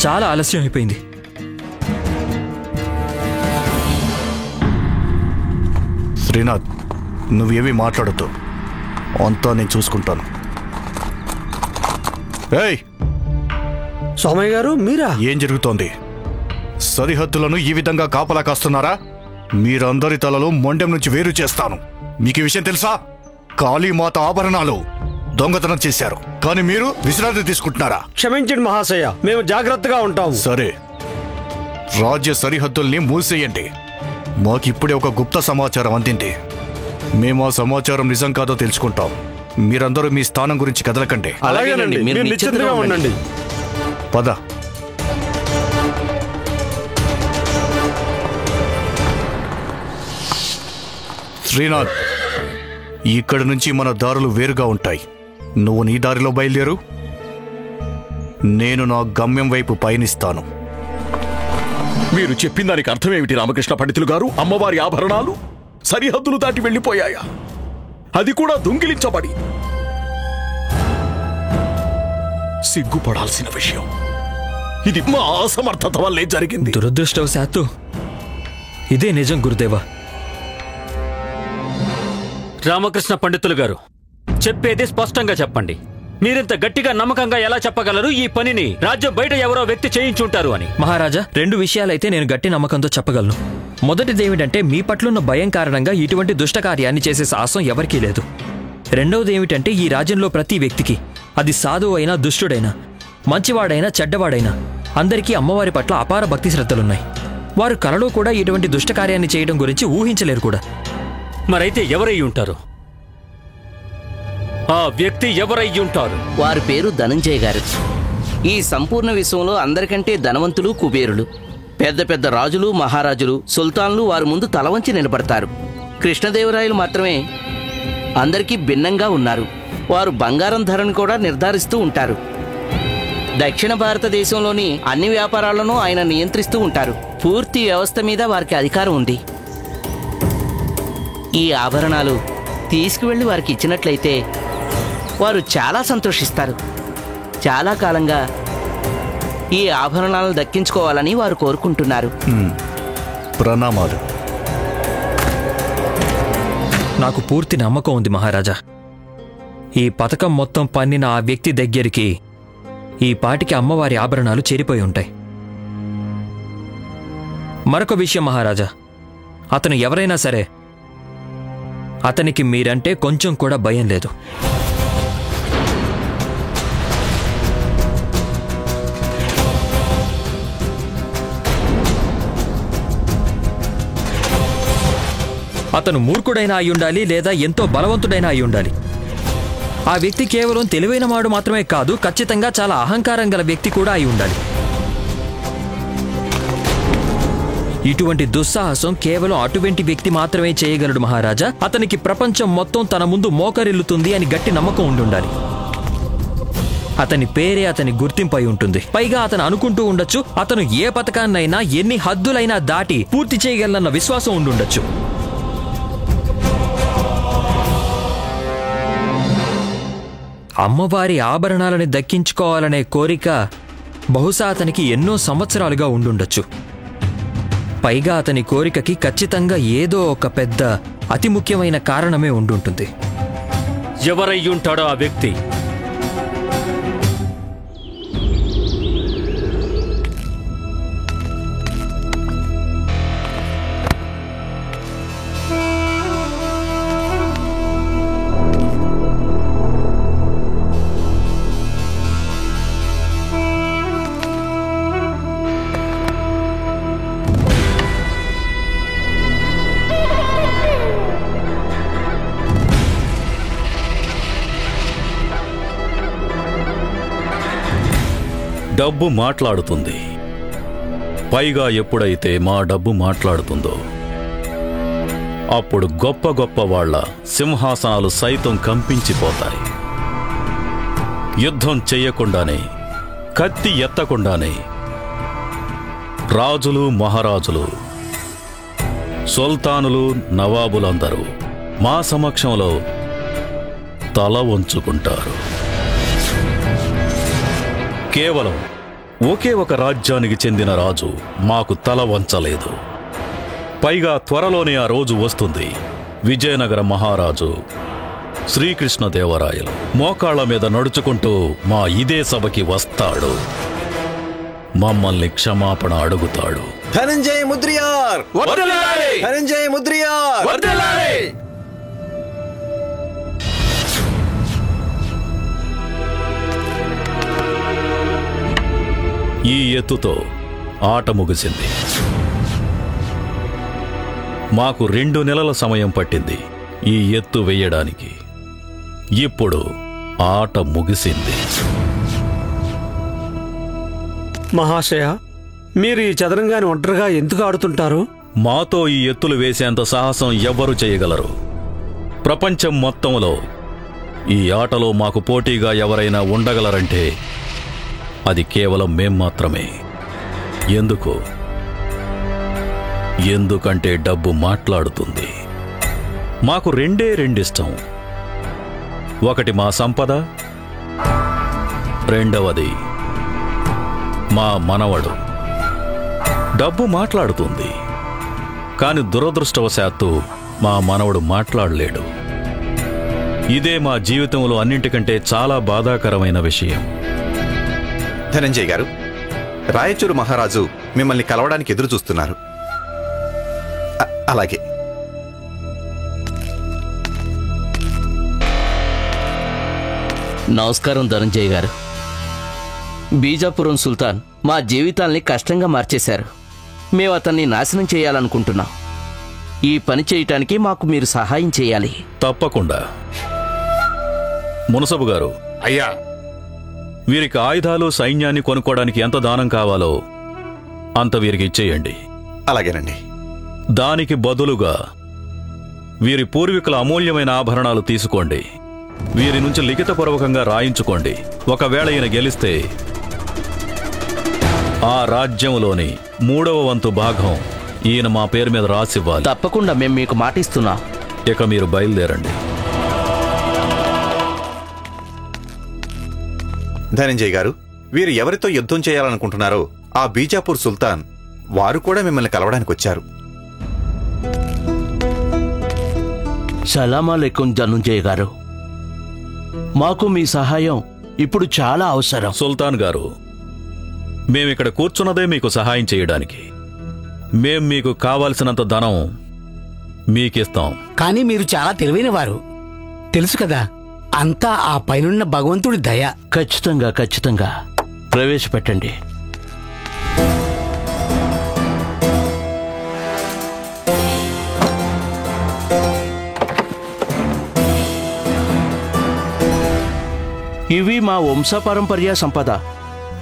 చాలా ఆలస్యం అయిపోయింది. శ్రీనాథ్, నువ్వేమీ మాట్లాడొద్దు. అంతా నేను చూసుకుంటాను. ఏయ్ సోమయ్య గారు, మీరా? ఏం జరుగుతోంది? సరిహద్దులను ఈ విధంగా కాపలా కాస్తున్నారా? మీరందరి తలలో మొండెం నుంచి వేరు చేస్తాను. మీకు ఈ విషయం తెలుసా? కాళీమాత ఆభరణాలు దొంగతనం చేశారు, కానీ మీరు విశ్రాంతి తీసుకుంటున్నారా? క్షమించండి మహాశయ, మేము జాగ్రత్తగా ఉంటాం. సరే, రాజ్య సరిహద్దుల్ని మూసేయండి. మాకిప్పుడే ఒక గుప్త సమాచారం అందింది. మేము ఆ సమాచారం నిజం కాదో తెలుసుకుంటాం. మీరందరూ మీ స్థానం గురించి కదలకండి. అలాగేనండి, మీరు నిశ్చింతగా ఉండండి. పద. శ్రీనాథ్, ఇక్కడి నుంచి మన దారులు వేరుగా ఉంటాయి. నువ్వు నీ దారిలో బయలుదేరు, నేను నా గమ్యం వైపు పయనిస్తాను. మీరు చెప్పిన దానికి అర్థమేమిటి రామకృష్ణ పండితులు గారు? అమ్మవారి ఆభరణాలు సరిహద్దులు దాటి వెళ్ళిపోయాయా? అది కూడా దొంగిలించబడి. సిగ్గుపడాల్సిన విషయం. ఇది మా అసమర్థత వల్లే జరిగింది. దురదృష్టవశాత్తు ఇదే నిజం గురుదేవా. రామకృష్ణ పండితులు గారు, చెప్పేది స్పష్టంగా చెప్పండి. మీరింత గట్టిగా నమ్మకంగా ఎలా చెప్పగలరు ఈ పనిని రాజ్యం బయట ఎవరో వ్యక్తి చేయించుంటారు అని? మహారాజా, 2 విషయాలైతే నేను గట్టి నమ్మకంతో చెప్పగలను. మొదటిదేమిటంటే, మీ పట్లున్న భయం కారణంగా ఇటువంటి దుష్ట కార్యాన్ని చేసే సాహసం ఎవరికీ లేదు. రెండవది ఏమిటంటే, ఈ రాజ్యంలో ప్రతి వ్యక్తికి, అది సాధువు అయినా దుష్టుడైనా, మంచివాడైనా చెడ్డవాడైనా, అందరికీ అమ్మవారి పట్ల అపార భక్తి శ్రద్ధలున్నాయి. వారు కలలో కూడా ఇటువంటి దుష్ట కార్యాన్ని చేయడం గురించి ఊహించలేరు కూడా. మరైతే ఎవరై ఉంటారు? ఆ వ్యక్తి ఎవరై ఉంటారు? వారి పేరు ధనంజయ్ గారు. ఈ సంపూర్ణ విశ్వంలో అందరికంటే ధనవంతులు, కుబేరులు. పెద్ద పెద్ద రాజులు, మహారాజులు, సుల్తాన్లు వారి ముందు తలవంచి నిలబడతారు. కృష్ణదేవరాయలు మాత్రమే అందరికీ భిన్నంగా ఉన్నారు. వారు బంగారం ధరను కూడా నిర్ధారిస్తూ ఉంటారు. దక్షిణ భారతదేశంలోని అన్ని వ్యాపారాలను ఆయన నియంత్రిస్తూ ఉంటారు. పూర్తి వ్యవస్థ మీద వారికి అధికారం ఉంది. ఈ ఆభరణాలు తీసుకువెళ్ళి వారికి ఇచ్చినట్లయితే వారు చాలా సంతోషిస్తారు. చాలా కాలంగా ఈ ఆభరణాలను దక్కించుకోవాలని వారు కోరుకుంటున్నారు. ప్రణామాలు. నాకు పూర్తి నమ్మకం ఉంది మహారాజా. ఈ పథకం మొత్తం పన్నిన ఆ వ్యక్తి దగ్గరికి ఈ పాటికి అమ్మవారి ఆభరణాలు చేరిపోయి ఉంటాయి. మరొక విషయం మహారాజా, అతను ఎవరైనా సరే అతనికి మీరంటే కొంచెం కూడా భయం లేదు. అతను మూర్ఖుడైనా అయ్యుండాలి లేదా ఎంతో బలవంతుడైనా అయ్యుండాలి. ఆ వ్యక్తి కేవలం తెలివైన వాడు మాత్రమే కాదు, ఖచ్చితంగా చాలా అహంకారం గల వ్యక్తి కూడా అయి ఉండాలి. ఇటువంటి దుస్సాహసం కేవలం అటువంటి వ్యక్తి మాత్రమే చేయగలడు మహారాజా. అతనికి ప్రపంచం మొత్తం తన ముందు మోకరిల్లుతుంది అని గట్టి నమ్మకం ఉండుండాలి. అతని పేరే అతని గుర్తింపై ఉంటుంది. పైగా అతను అనుకుంటూ ఉండొచ్చు, అతను ఏ పథకాన్నైనా ఎన్ని హద్దులైనా దాటి పూర్తి చేయగలనన్న విశ్వాసం ఉండుండొచ్చు. అమ్మవారి ఆభరణాలని దక్కించుకోవాలనే కోరిక బహుశా అతనికి ఎన్నో సంవత్సరాలుగా ఉండుండొచ్చు. పైగా అతని కోరికకి ఖచ్చితంగా ఏదో ఒక పెద్ద అతి ముఖ్యమైన కారణమే ఉండుంటుంది. ఎవరయ్యుంటాడో ఆ వ్యక్తి? డబ్బు మాట్లాడుతుంది. పైగా ఎప్పుడైతే మా డబ్బు మాట్లాడుతుందో అప్పుడు గొప్ప గొప్ప వాళ్ళ సింహాసనాలు సైతం కంపించిపోతాయి. యుద్ధం చెయ్యకుండానే, కత్తి ఎత్తకుండానే రాజులు, మహారాజులు, సుల్తానులు, నవాబులందరూ మా సమక్షంలో తల వంచుకుంటారు. కేవలం ఒకే ఒక రాజ్యానికి చెందిన రాజు మాకు తల వంచలేదు. పైగా త్వరలోనే ఆ రోజు వస్తుంది. విజయనగర మహారాజు శ్రీకృష్ణదేవరాయలు మోకాళ్ల మీద నడుచుకుంటూ మా ఇదే సభకి వస్తాడు. మమ్మల్ని క్షమాపణ అడుగుతాడు. ధనంజయ ముద్రియార్! ధనంజయ ముద్రియార్! ఈ ఎత్తుతో ఆట ముగిసింది. మాకు 2 నెలల సమయం పట్టింది ఈ ఎత్తు వెయ్యడానికి. ఇప్పుడు ఆట ముగిసింది. మహాశయ, మీరు ఈ చదరంగాన్ని ఒంటరిగా ఎందుకు ఆడుతుంటారు? మాతో ఈ ఎత్తులు వేసేంత సాహసం ఎవ్వరూ చేయగలరు. ప్రపంచం మొత్తంలో ఈ ఆటలో మాకు పోటీగా ఎవరైనా ఉండగలరంటే అది కేవలం మేం మాత్రమే. ఎందుకంటే డబ్బు మాట్లాడుతుంది. మాకు 2 ఇష్టం. ఒకటి మా సంపద, రెండవది మా మనవడు. డబ్బు మాట్లాడుతుంది, కాని దురదృష్టవశాత్తు మా మనవడు మాట్లాడలేడు. ఇదే మా జీవితంలో అన్నింటికంటే చాలా బాధాకరమైన విషయం. ధనంజయ్ గారు, రాయచూరు మహారాజు మిమ్మల్ని కలవడానికి ఎదురు చూస్తున్నారు. అలాగే. నమస్కారం ధనంజయ్ గారు. బీజాపురం సుల్తాన్ మా జీవితాల్ని కష్టంగా మార్చేశారు. మేము అతన్ని నాశనం చేయాలనుకుంటున్నాం. ఈ పని చేయటానికి మాకు మీరు సహాయం చేయాలి. తప్పకుండా. మునసబు గారు, అయ్యా, వీరికి ఆయుధాలు, సైన్యాన్ని కొనుక్కోవడానికి ఎంత దానం కావాలో అంత వీరికి ఇచ్చేయండి. అలాగేనండి. దానికి బదులుగా వీరి పూర్వీకుల అమూల్యమైన ఆభరణాలు తీసుకోండి. వీరి నుంచి లిఖితపూర్వకంగా రాయించుకోండి. ఒకవేళ ఈయన గెలిస్తే ఆ రాజ్యంలోని 3వ వంతు భాగం ఈయన మా పేరు మీద రాసివ్వాలి. తప్పకుండా, మేము మీకు మాటిస్తున్నాం. ఇక మీరు బయలుదేరండి. ధనంజయ్ గారు, వీరు ఎవరితో యుద్ధం చేయాలనుకుంటున్నారో ఆ బీజాపూర్ సుల్తాన్ వారు కూడా మిమ్మల్ని కలవడానికి వచ్చారు. సలాం అలైకుం ధనుంజయ గారు. మాకు మీ సహాయం ఇప్పుడు చాలా అవసరం. సుల్తాన్ గారు, మేమిక్కడ కూర్చున్నదే మీకు సహాయం చేయడానికి. మేం మీకు కావాల్సినంత ధనం మీకిస్తాం. కానీ మీరు చాలా తెలివైన వారు, తెలుసు కదా, అంతా ఆ పైనున్న భగవంతుడి దయ. ఖచ్చితంగా ఖచ్చితంగా ప్రవేశపెట్టండి. ఇవి మా వంశపారంపర్య సంపద.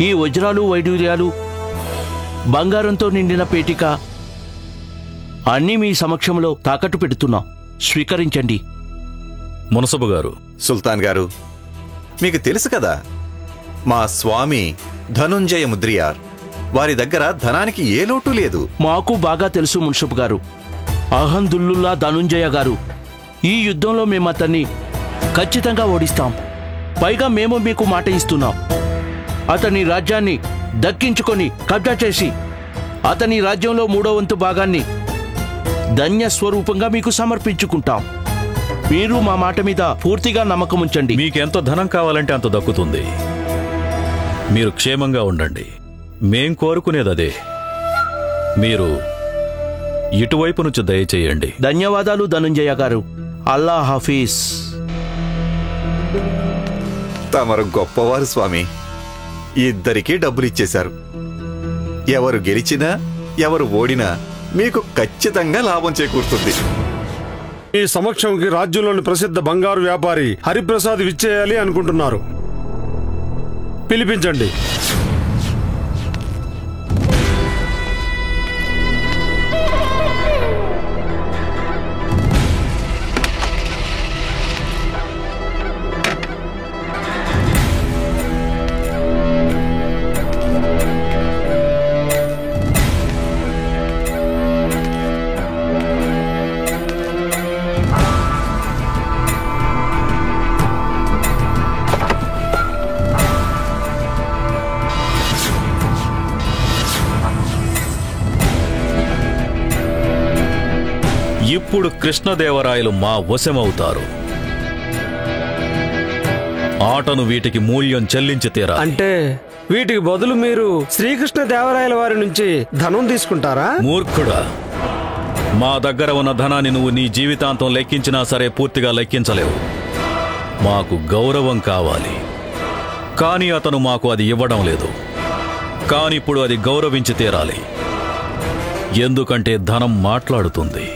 ఈ వజ్రాలు, వైడూర్యాలు, బంగారంతో నిండిన పేటిక అన్నీ మీ సమక్షంలో తాకట్టు పెడుతున్నాం. స్వీకరించండి. మునసబు గారు. సుల్తాన్ గారు, మీకు తెలుసు కదా, మా స్వామి ధనుంజయ ముద్రియార్, వారి దగ్గర ధనానికి ఏ లోటు లేదు. మాకు బాగా తెలుసు మున్షబ్ గారు. అహందుల్లుల్లా ధనుంజయ గారు, ఈ యుద్ధంలో మేము అతన్ని ఖచ్చితంగా ఓడిస్తాం. పైగా మేము మీకు మాట ఇస్తున్నాం, అతని రాజ్యాన్ని దక్కించుకొని కబ్జా చేసి అతని రాజ్యంలో 3వ వంతు భాగాన్ని ధన్య స్వరూపంగా మీకు సమర్పించుకుంటాం. మీరు మా మాట మీద పూర్తిగా నమ్మకం ఉంచండి. మీకెంత ధనం కావాలంటే అంత దక్కుతుంది. మీరు క్షేమంగా ఉండండి. మేం కోరుకునేదదే. మీరు ఇటువైపు నుంచి దయచేయండి. ధన్యవాదాలు ధనుంజయ గారు. అల్లా హాఫీజ్. తమరు గొప్పవారు స్వామి. ఇద్దరికీ డబ్బులు ఇచ్చేశారు. ఎవరు గెలిచినా ఎవరు ఓడినా మీకు ఖచ్చితంగా లాభం చేకూరుతుంది. ఈ సమక్షంకి రాజ్యంలోని ప్రసిద్ధ బంగారు వ్యాపారి హరిప్రసాద్ విచ్చేయాలి అనుకుంటున్నారు. పిలిపించండి. ఇప్పుడు కృష్ణదేవరాయలు మా వశమవుతారు. ఆటను వీటికి మూల్యం చెల్లించి తీరా. అంటే వీటికి బదులు మీరు శ్రీకృష్ణదేవరాయల వారి నుంచి ధనం తీసుకుంటారా? మూర్ఖుడా, మా దగ్గర ఉన్న ధనాన్ని నువ్వు నీ జీవితాంతం లెక్కించినా సరే పూర్తిగా లెక్కించలేవు. మాకు గౌరవం కావాలి, కానీ అతను మాకు అది ఇవ్వడం లేదు. కానిప్పుడు అది గౌరవించి తీరాలి. ఎందుకంటే ధనం మాట్లాడుతుంది.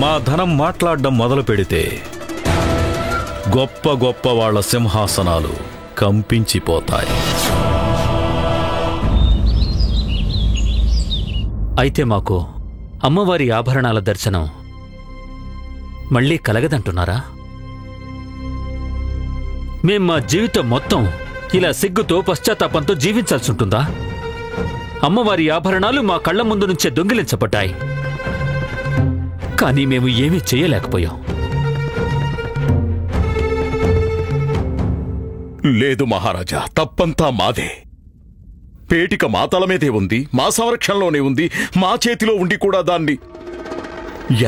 మా ధనం మాట్లాడడం మొదలు పెడితే గొప్ప గొప్ప వాళ్ల సింహాసనాలు కంపించిపోతాయి. అయితే మాకు అమ్మవారి ఆభరణాల దర్శనం మళ్ళీ కలగదంటున్నారా? మేం మా జీవితం మొత్తం ఇలా సిగ్గుతో పశ్చాత్తాపంతో జీవించాల్సి ఉంటుందా? అమ్మవారి ఆభరణాలు మా కళ్ల ముందు నుంచే దొంగిలించబడ్డాయి, కానీ మేము ఏమీ చేయలేకపోయాం. లేదు మహారాజా, తప్పంతా మాదే. పేటిక మా తల మీదే ఉంది, మా సంరక్షణలోనే ఉంది. మా చేతిలో ఉండి కూడా దాన్ని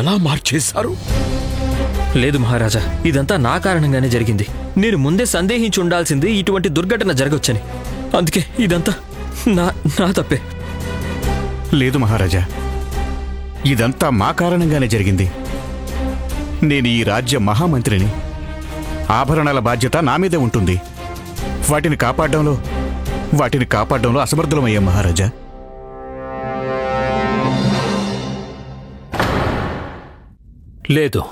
ఎలా మార్చేశారు? లేదు మహారాజా, ఇదంతా నా కారణంగానే జరిగింది. నేను ముందే సందేహించి ఉండాల్సింది ఇటువంటి దుర్ఘటన జరగొచ్చని. అందుకే ఇదంతా నా తప్పే. లేదు మహారాజా, ఇదంతా మా కారణంగానే జరిగింది. నేను ఈ రాజ్య మహామంత్రిని. ఆభరణాల బాధ్యత నా మీదే ఉంటుంది. వాటిని కాపాడడంలో అసమర్థులమయ్యాం మహారాజా. లేదు,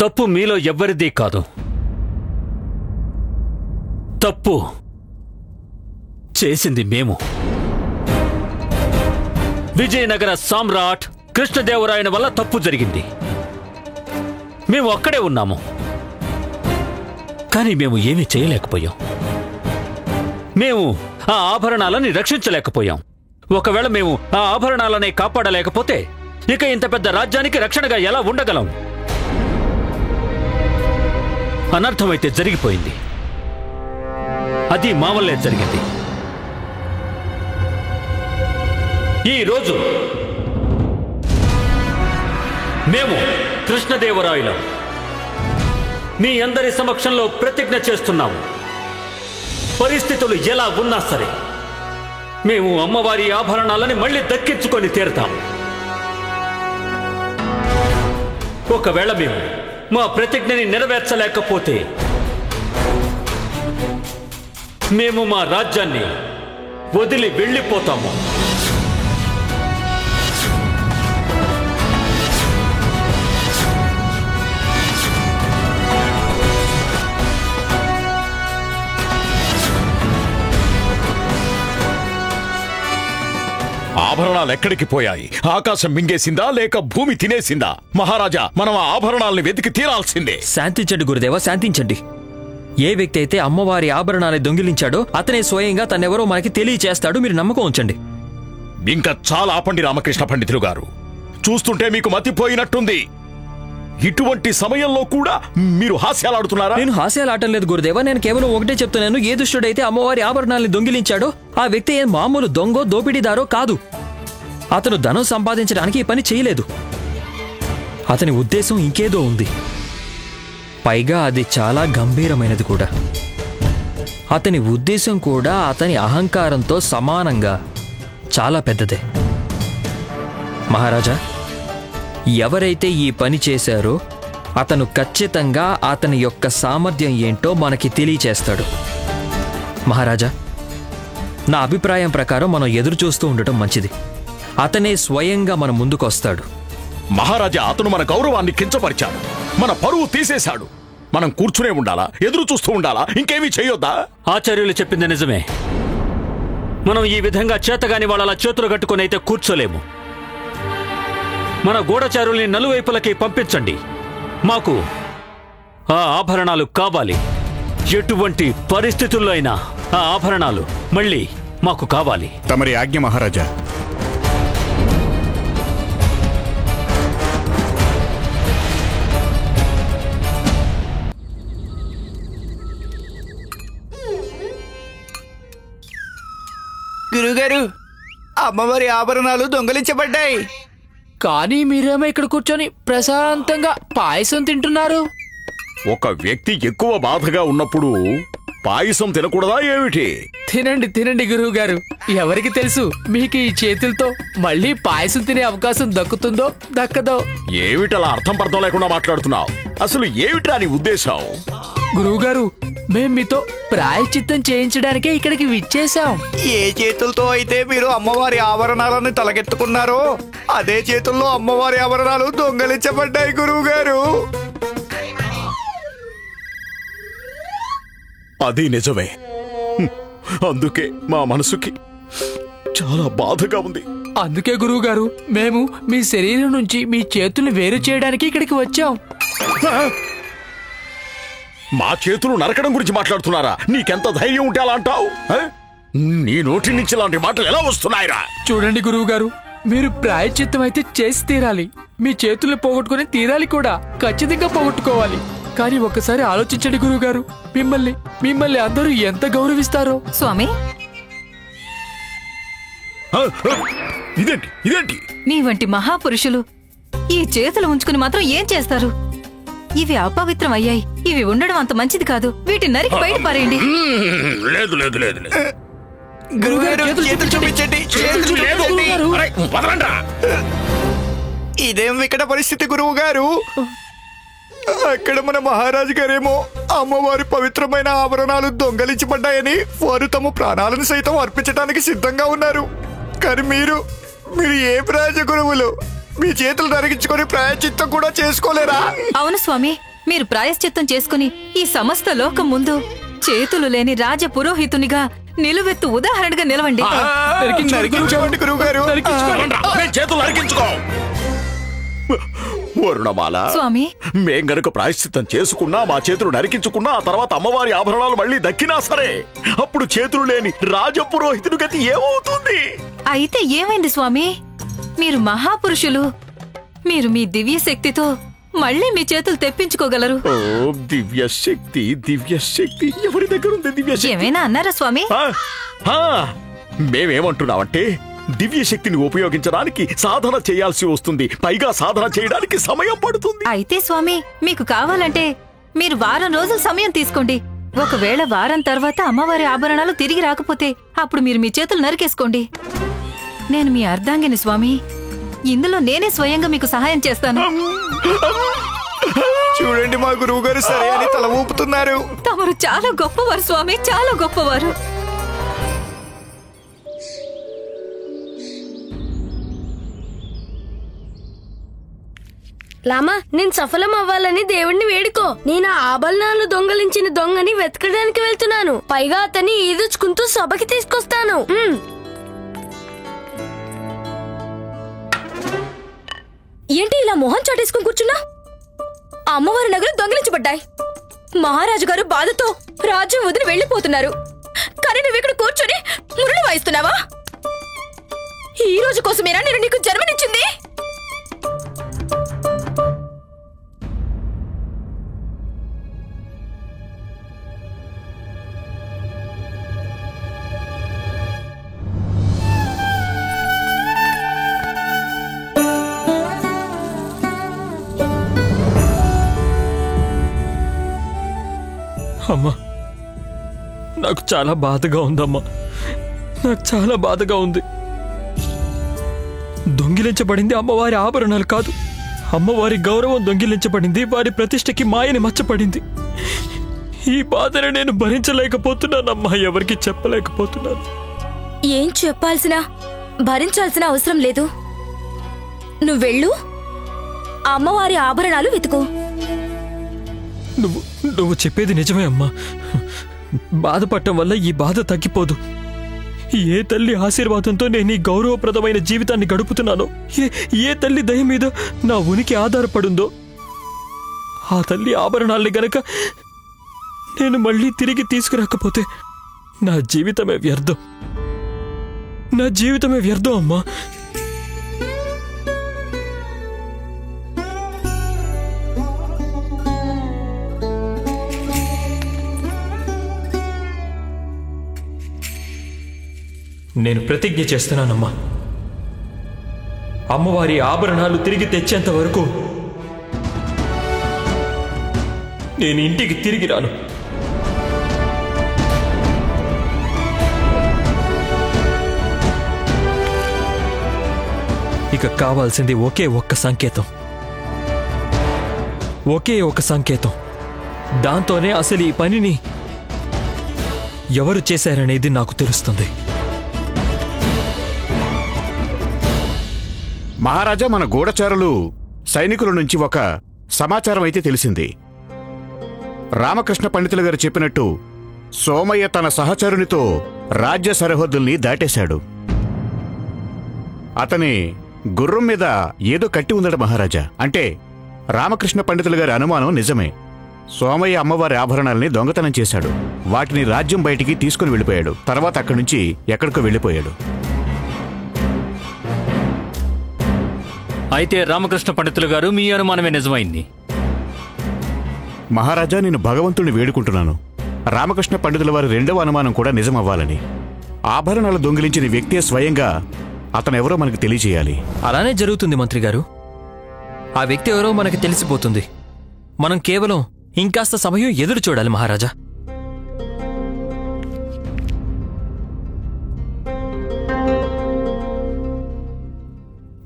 తప్పు మీలో ఎవ్వరిదీ కాదు. తప్పు చేసింది మేము. విజయనగర సామ్రాట్ కృష్ణదేవరాయల వల్ల తప్పు జరిగింది. మేము అక్కడే ఉన్నాము, కానీ మేము ఏమీ చేయలేకపోయాం. మేము ఆ ఆభరణాలని రక్షించలేకపోయాం. ఒకవేళ మేము ఆ ఆభరణాలనే కాపాడలేకపోతే ఇక ఇంత పెద్ద రాజ్యానికి రక్షణగా ఎలా ఉండగలం? అనర్థమైతే జరిగిపోయింది. అది మా వల్లే జరిగింది. ఈరోజు మేము కృష్ణదేవరాయలం మీ అందరి సమక్షంలో ప్రతిజ్ఞ చేస్తున్నాము. పరిస్థితులు ఎలా ఉన్నా సరే మేము అమ్మవారి ఆభరణాలని మళ్ళీ దక్కించుకొని తీరుతాం. ఒకవేళ మేము మా ప్రతిజ్ఞని నెరవేర్చలేకపోతే మేము మా రాజ్యాన్ని వదిలి వెళ్ళిపోతాము. ఆభరణాలు ఎక్కడికి పోయాయి? ఆకాశం మింగేసిందా లేక భూమి తినేసిందా? మహారాజా, మనం ఆ ఆభరణాలను వెతికి తీరాల్సిందే. శాంతించండి గురుదేవా, శాంతించండి. ఏ వ్యక్తి అయితే అమ్మవారి ఆభరణాన్ని దొంగిలించాడో అతనే స్వయంగా తనెవరో మనకి తెలియచేస్తాడు. మీరు నమ్మకం ఉంచండి. ఇంకా చాలా ఆపండి రామకృష్ణ పండితులు గారు. చూస్తుంటే మీకు మతిపోయినట్టుంది. ఇటువంటి సమయంలో కూడా మీరు హాస్యాలాడుతున్నారా? నేను హాస్యాలాడటం లేదు గురుదేవా. నేను కేవలం ఒకటే చెప్తున్నాను. ఏ దుష్టుడైతే అమ్మవారి ఆభరణాలను దొంగిలించాడో ఆ వ్యక్తి ఏం మామూలు దొంగో దోపిడీదారో కాదు. అతను ధనం సంపాదించడానికి ఈ పని చేయలేదు. అతని ఉద్దేశం ఇంకేదో ఉంది. పైగా అది చాలా గంభీరమైనది కూడా. అతని ఉద్దేశం కూడా అతని అహంకారంతో సమానంగా చాలా పెద్దదే. మహారాజా, ఎవరైతే ఈ పని చేశారో అతను ఖచ్చితంగా అతని యొక్క సామర్థ్యం ఏంటో మనకి తెలియచేస్తాడు. మహారాజా, నా అభిప్రాయం ప్రకారం మనం ఎదురు చూస్తూ ఉండటం మంచిది. అతనే స్వయంగా మన ముందుకొస్తాడు. మహారాజా, అతను మన గౌరవాన్ని కించపరిచాడు, మన పరువు తీసేశాడు. మనం కూర్చునే ఉండాలా? ఎదురు చూస్తూ ఉండాలా? ఇంకేమీ చేయొద్దా? ఆచార్యులు చెప్పింది నిజమే. మనం ఈ విధంగా చేతగాని వాళ్ళ చేతులు కట్టుకుని అయితే కూర్చోలేము. మన గూఢచారుల్ని నలువైపులకి పంపించండి. మాకు ఆ ఆభరణాలు కావాలి. ఎటువంటి పరిస్థితుల్లో అయినా ఆ ఆభరణాలు మళ్ళీ మాకు కావాలి. తమరి ఆజ్ఞ మహారాజా. గురుగారు, అమ్మవారి ఆభరణాలు దొంగలించబడ్డాయి. కానీ మీరేమో ఇక్కడ కూర్చొని ప్రశాంతంగా పాయసం తింటున్నారు. ఒక వ్యక్తి ఎక్కువ బాధగా ఉన్నప్పుడు పాయసం తినకూడదా ఏమిటి? తినండి తినండి గురువు గారు. ఎవరికి తెలుసు మీకు ఈ చేతులతో మళ్ళీ పాయసం తినే అవకాశం దక్కుతుందో దక్కదో. ఏమిటలా అర్థం పర్థం లేకుండా మాట్లాడుతున్నావు? అసలు ఏమిటా నీ ఉద్దేశం? గురువు గారు, మేం మీతో ప్రాయశ్చిత్తం చేయించడానికే ఇక్కడికి విచ్చేశాం. ఏ చేతులతో అయితే మీరు అమ్మవారి ఆభరణాలను తలకెత్తుకున్నారో అదే చేతుల్లో అమ్మవారి ఆభరణాలు దొంగలించబడ్డాయి గురువు గారు. అది నిజమే. అందుకే మా మనసుకి చాలా బాధగా ఉంది. అందుకే గురువు గారు, మేము మీ శరీరం నుంచి మీ చేతుల్ని వేరు చేయడానికి ఇక్కడికి వచ్చాం. మా చేతులు నరకడం గురించి మాట్లాడుతున్నారా? నీకెంత ధైర్యం ఉంటే అలా అంటావు? నీ నోటి నుంచి ఇలాంటి మాటలు ఎలా వస్తున్నాయిరా? చూడండి గురువు గారు, మీరు ప్రాయశ్చిత్తం అయితే చేసి తీరాలి. మీ చేతుల్ని పోగొట్టుకుని తీరాలి కూడా. ఖచ్చితంగా పోగొట్టుకోవాలి. కానీ ఒక్కసారి ఆలోచించండి గురువు గారు, మిమ్మల్ని అందరూ ఎంత గౌరవిస్తారో. స్వామి, ఇదేంటి? మీ వంటి మహాపురుషులు ఈ చేతులు ఉంచుకుని మాత్రం ఏం చేస్తారు? ఇవి అపవిత్రం అయ్యాయి. ఇవి ఉండడం అంత మంచిది కాదు. వీటిని నరికి బయట పారేయండి. లేదు లేదు లేదు. గురుగారు, చేతులు చూపించండి. ఇదేం వికట పరిస్థితి గురువు గారు. అక్కడ మన మహారాజు గారేమో అమ్మవారి పవిత్రమైన ఆభరణాలు దొంగలించబడ్డాయని వారు తమ ప్రాణాలను సైతం అర్పించడానికి సిద్ధంగా ఉన్నారు. కానీ మీరు ఏ రాజ గురువులు? మీ చేతులు నరిగించుకొని ప్రాయశ్చిత్తం కూడా చేసుకోలేరా? అవును స్వామి, మీరు ప్రాయశ్చిత్తం చేసుకుని ఈ సమస్త లోకం ముందు చేతులు లేని రాజ పురోహితునిగా నిలువెత్తు ఉదాహరణగా నిలవండి. నరికించండి గురువుగారు. చేతులు నరికించుకో. వరుణమాల, స్వామి, మేం గనుక ప్రాయశ్చిత్తం చేసుకున్నా, మా చేతులు నరికించుకున్నా, ఆ తర్వాత అమ్మవారి ఆభరణాలు మళ్ళీ దక్కినా సరే, అప్పుడు చేతులు లేని రాజపురోహితుడి గతి ఏమవుతుంది? అయితే ఏమైంది స్వామి? మీరు మహాపురుషులు. మీరు మీ దివ్య శక్తితో మళ్ళీ మీ చేతులు తెప్పించుకోగలరు. ఓ దివ్య శక్తి, దివ్య శక్తి ఎవరి దగ్గర ఉంది? దివ్య శక్తి ఏమైనా అన్నారా స్వామి? మేమేమంటున్నామంటే దివ్య శక్తిని ఉపయోగించడానికి సాధన చేయాల్సి వస్తుంది. పైగా సాధన చేయడానికి సమయం పడుతుంది. అయితే స్వామి, మీకు కావాలంటే మీరు వారం రోజులు సమయం తీసుకోండి. ఒకవేళ వారం తర్వాత అమ్మవారి ఆభరణాలు తిరిగి రాకపోతే అప్పుడు మీరు మీ చేతులు నరికేసుకోండి. నేను మీ అర్ధాంగిని స్వామి. ఇందులో నేనే స్వయంగా మీకు సహాయం చేస్తాను. చూడండి, మా గురువు గారు సరే అని తల ఊపుతున్నారు. తమరు చాలా గొప్పవారు స్వామి, చాలా గొప్పవారు. లామా, నేను సఫలం అవ్వాలని దేవుణ్ణి వేడుకో. నేను ఆ ఆభరణాలు దొంగలించిన దొంగని వెతకడానికి వెళ్తున్నాను. పైగా అతన్ని ఈదుచుకుంటూ సభకి తీసుకొస్తాను. ఏంటి ఇలా మొహం చాటేసుకుని కూర్చున్నా? అమ్మవారి నగలు దొంగిలించబడ్డాయి. మహారాజు గారు బాధతో రాజ్యం వదిలి వెళ్లిపోతున్నారు. కానీ నువ్వు ఇక్కడ కూర్చొని మురళి వాయిస్తున్నావా? ఈ రోజు కోసమేనా నేను నీకు జన్మనిచ్చింది? అమ్మా, నాకు చాలా బాధగా ఉందమ్మా. నాకు చాలా బాధగా ఉంది. దొంగిలించబడింది అమ్మవారి ఆభరణాలు కాదు, అమ్మవారి గౌరవం దొంగిలించబడింది. వారి ప్రతిష్టకి మాయని మచ్చపడింది. ఈ బాధను నేను భరించలేకపోతున్నానమ్మా. ఎవరికి చెప్పలేకపోతున్నాను. ఏం చెప్పాల్సిన, భరించాల్సిన అవసరం లేదు. నువ్వెళ్ళు, అమ్మవారి ఆభరణాలు వెతుకు. నువ్వు చెప్పేది నిజమే అమ్మా. బాధపడటం వల్ల ఈ బాధ తగ్గిపోదు. ఏ తల్లి ఆశీర్వాదంతో నేను ఈ గౌరవప్రదమైన జీవితాన్ని గడుపుతున్నానో, ఏ తల్లి దయ మీద నా ఉనికి ఆధారపడుందో, ఆ తల్లి ఆభరణాల్ని గనక నేను మళ్ళీ తిరిగి తీసుకురాకపోతే నా జీవితమే వ్యర్థం. నా జీవితమే వ్యర్థం అమ్మా. నేను ప్రతిజ్ఞ చేస్తున్నానమ్మా, అమ్మవారి ఆభరణాలు తిరిగి తెచ్చేంత వరకు నేను ఇంటికి తిరిగి రాను. ఇక కావాల్సింది ఒకే ఒక్క సంకేతం, ఒకే ఒక సంకేతం. దాంతోనే అసలు ఈ పనిని ఎవరు చేశారనేది నాకు తెలుస్తుంది. మహారాజా, మన గూఢచారులు సైనికుల నుంచి ఒక సమాచారం అయితే తెలిసింది. రామకృష్ణ పండితులు గారు చెప్పినట్టు సోమయ్య తన సహచరునితో రాజ్య సరిహద్దుల్ని దాటేశాడు. అతని గుర్రం మీద ఏదో కట్టి ఉందట మహారాజా. అంటే రామకృష్ణ పండితులు గారి అనుమానం నిజమే. సోమయ్య అమ్మవారి ఆభరణాల్ని దొంగతనం చేశాడు. వాటిని రాజ్యం బయటికి తీసుకుని వెళ్ళిపోయాడు. తర్వాత అక్కడి నుంచి ఎక్కడికో వెళ్ళిపోయాడు. అయితే రామకృష్ణ పండితులు గారు, మీ అనుమానమే నిజమైంది. మహారాజా, నేను భగవంతుడిని వేడుకుంటున్నాను, రామకృష్ణ పండితుల వారి రెండవ అనుమానం కూడా నిజమవ్వాలని. ఆభరణాలు దొంగిలించిన వ్యక్తే స్వయంగా అతనెవరో మనకు తెలియజేయాలి. అలానే జరుగుతుంది మంత్రి గారు. ఆ వ్యక్తి ఎవరో మనకి తెలిసిపోతుంది. మనం కేవలం ఇంకాస్త సమయం ఎదురు చూడాలి మహారాజా.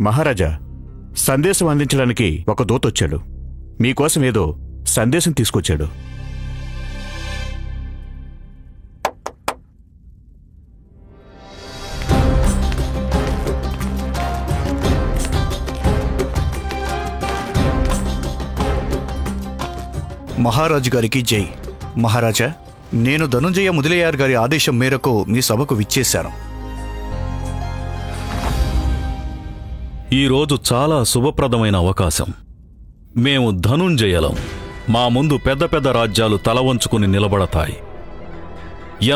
మహారాజా, సందేశం అందించడానికి ఒక దూతొచ్చాడు. మీకోసం ఏదో సందేశం తీసుకొచ్చాడు. మహారాజు గారికి జై. మహారాజా, నేను ధనుంజయ ముదిలయ్యార్ గారి ఆదేశం మేరకు మీ సభకు విచ్చేశాను. ఈరోజు చాలా శుభప్రదమైన అవకాశం. మేము ధనుంజయలం. మా ముందు పెద్ద పెద్ద రాజ్యాలు తల వంచుకుని నిలబడతాయి.